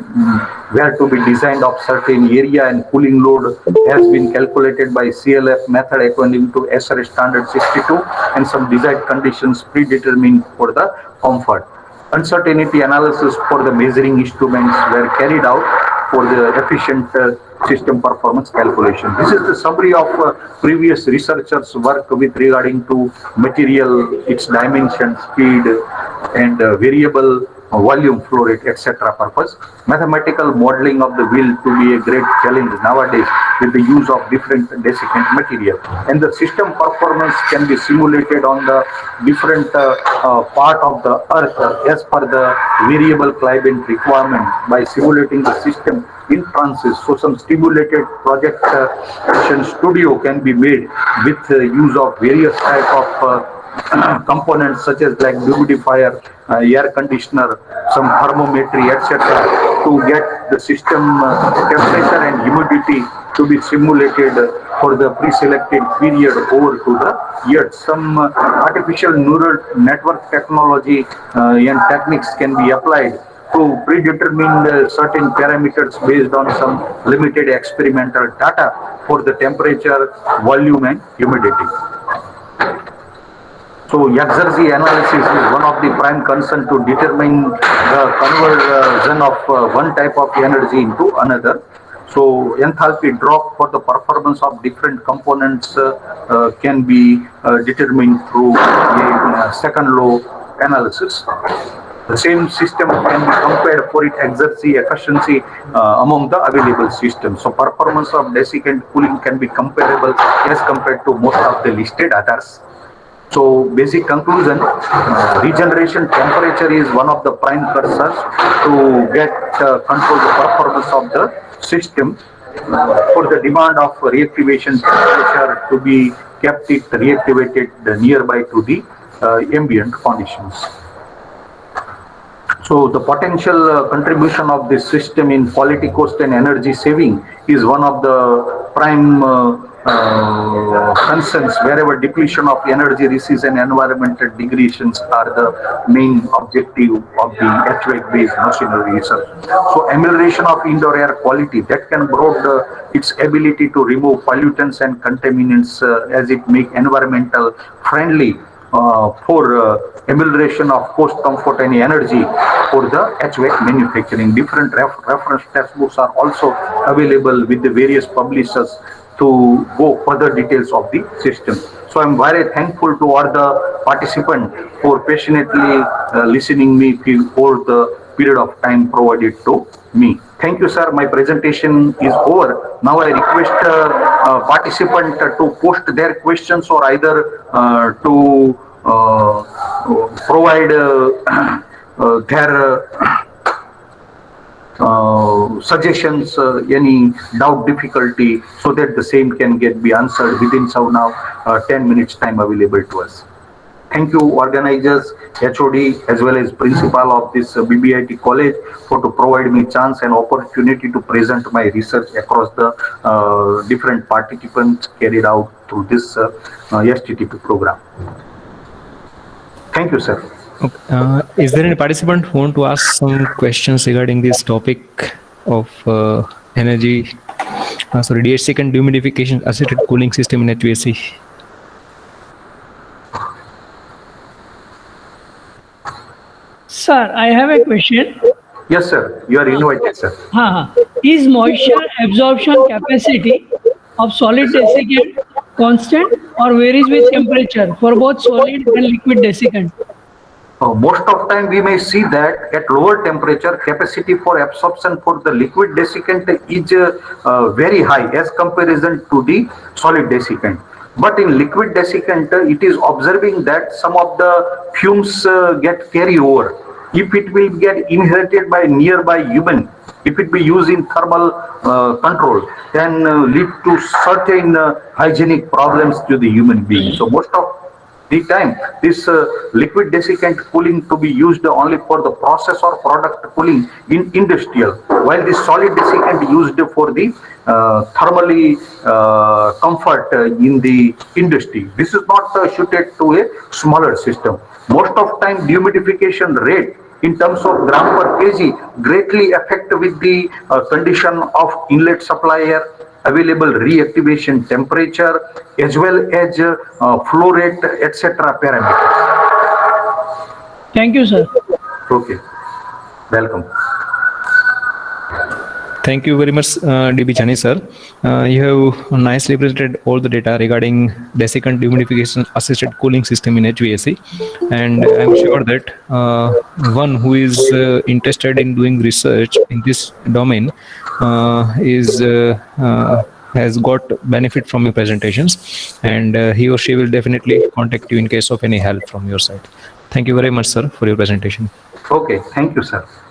where to be designed of certain area and cooling load has been calculated by CLF method according to SR standard 62, and some desired conditions predetermined for the comfort. Uncertainty analysis for the measuring instruments were carried out for the efficient system performance calculation. This is the summary of previous researchers' work with regarding to material, its dimension, speed, and variable volume, flow rate, etc. purpose. Mathematical modeling of the wheel to be a great challenge nowadays with the use of different desiccant material. And the system performance can be simulated on the different part of the earth as per the variable climate requirement by simulating the system in transit. So some stimulated projection studio can be made with use of various type of components such as like humidifier, air conditioner, some thermometry, etc. to get the system temperature and humidity to be simulated for the pre-selected period over to the year. Some artificial neural network technology and techniques can be applied to predetermine certain parameters based on some limited experimental data for the temperature, volume, and humidity. So exergy analysis is one of the prime concern to determine the conversion of one type of energy into another. So enthalpy drop for the performance of different components can be determined through a second law analysis. The same system can be compared for its exergy efficiency among the available systems. So performance of desiccant cooling can be comparable as compared to most of the listed others. So basic conclusion, regeneration temperature is one of the prime cursors to get control the performance of the system. For the demand of reactivation temperature to be kept it reactivated nearby to the ambient conditions. So the potential contribution of this system in quality, cost, and energy saving is one of the prime concerns wherever depletion of energy resources and environmental degradations are the main objective of the HVAC based machinery research. So amelioration of indoor air quality that can broad its ability to remove pollutants and contaminants as it make environmental friendly for amelioration of cost, comfort, and energy for the HVAC manufacturing. Different reference textbooks are also available with the various publishers to go further details of the system. So I'm very thankful to all the participants for patiently listening me for the period of time provided to me. Thank you, sir. My presentation is over. Now I request participant to post their questions or either to provide their suggestions, any doubt, difficulty, so that the same can be answered within some now 10 minutes time available to us. Thank you, organizers, HOD, as well as principal of this BBIT college for to provide me chance and opportunity to present my research across the different participants carried out through this STTP program. Thank you, sir. Okay. Is there any participant who want to ask some questions regarding this topic of energy, desiccant dehumidification assisted cooling system in HVAC? Sir, I have a question. Yes, sir. You are invited, sir. Is moisture absorption capacity of solid desiccant constant or varies with temperature for both solid and liquid desiccant? Most of time we may see that at lower temperature capacity for absorption for the liquid desiccant is very high as comparison to the solid desiccant. But in liquid desiccant, it is observing that some of the fumes get carry over. If it will get inherited by nearby human, if it be used in thermal control, can lead to certain hygienic problems to the human being. So most of the time, this liquid desiccant cooling to be used only for the process or product cooling in industrial, while the solid desiccant used for the thermally comfort in the industry. This is not suited to a smaller system. Most of time dehumidification rate in terms of gram per kg greatly affect with the condition of inlet supply air, available reactivation temperature, as well as flow rate, etc. parameters. Thank you, sir. Okay, welcome. Thank you very much, DB Jani sir. You have nicely presented all the data regarding desiccant dehumidification assisted cooling system in HVAC, and I'm sure that one who is interested in doing research in this domain has got benefit from your presentations, and he or she will definitely contact you in case of any help from your side. Thank you very much, sir, for your presentation. Okay, thank you, sir.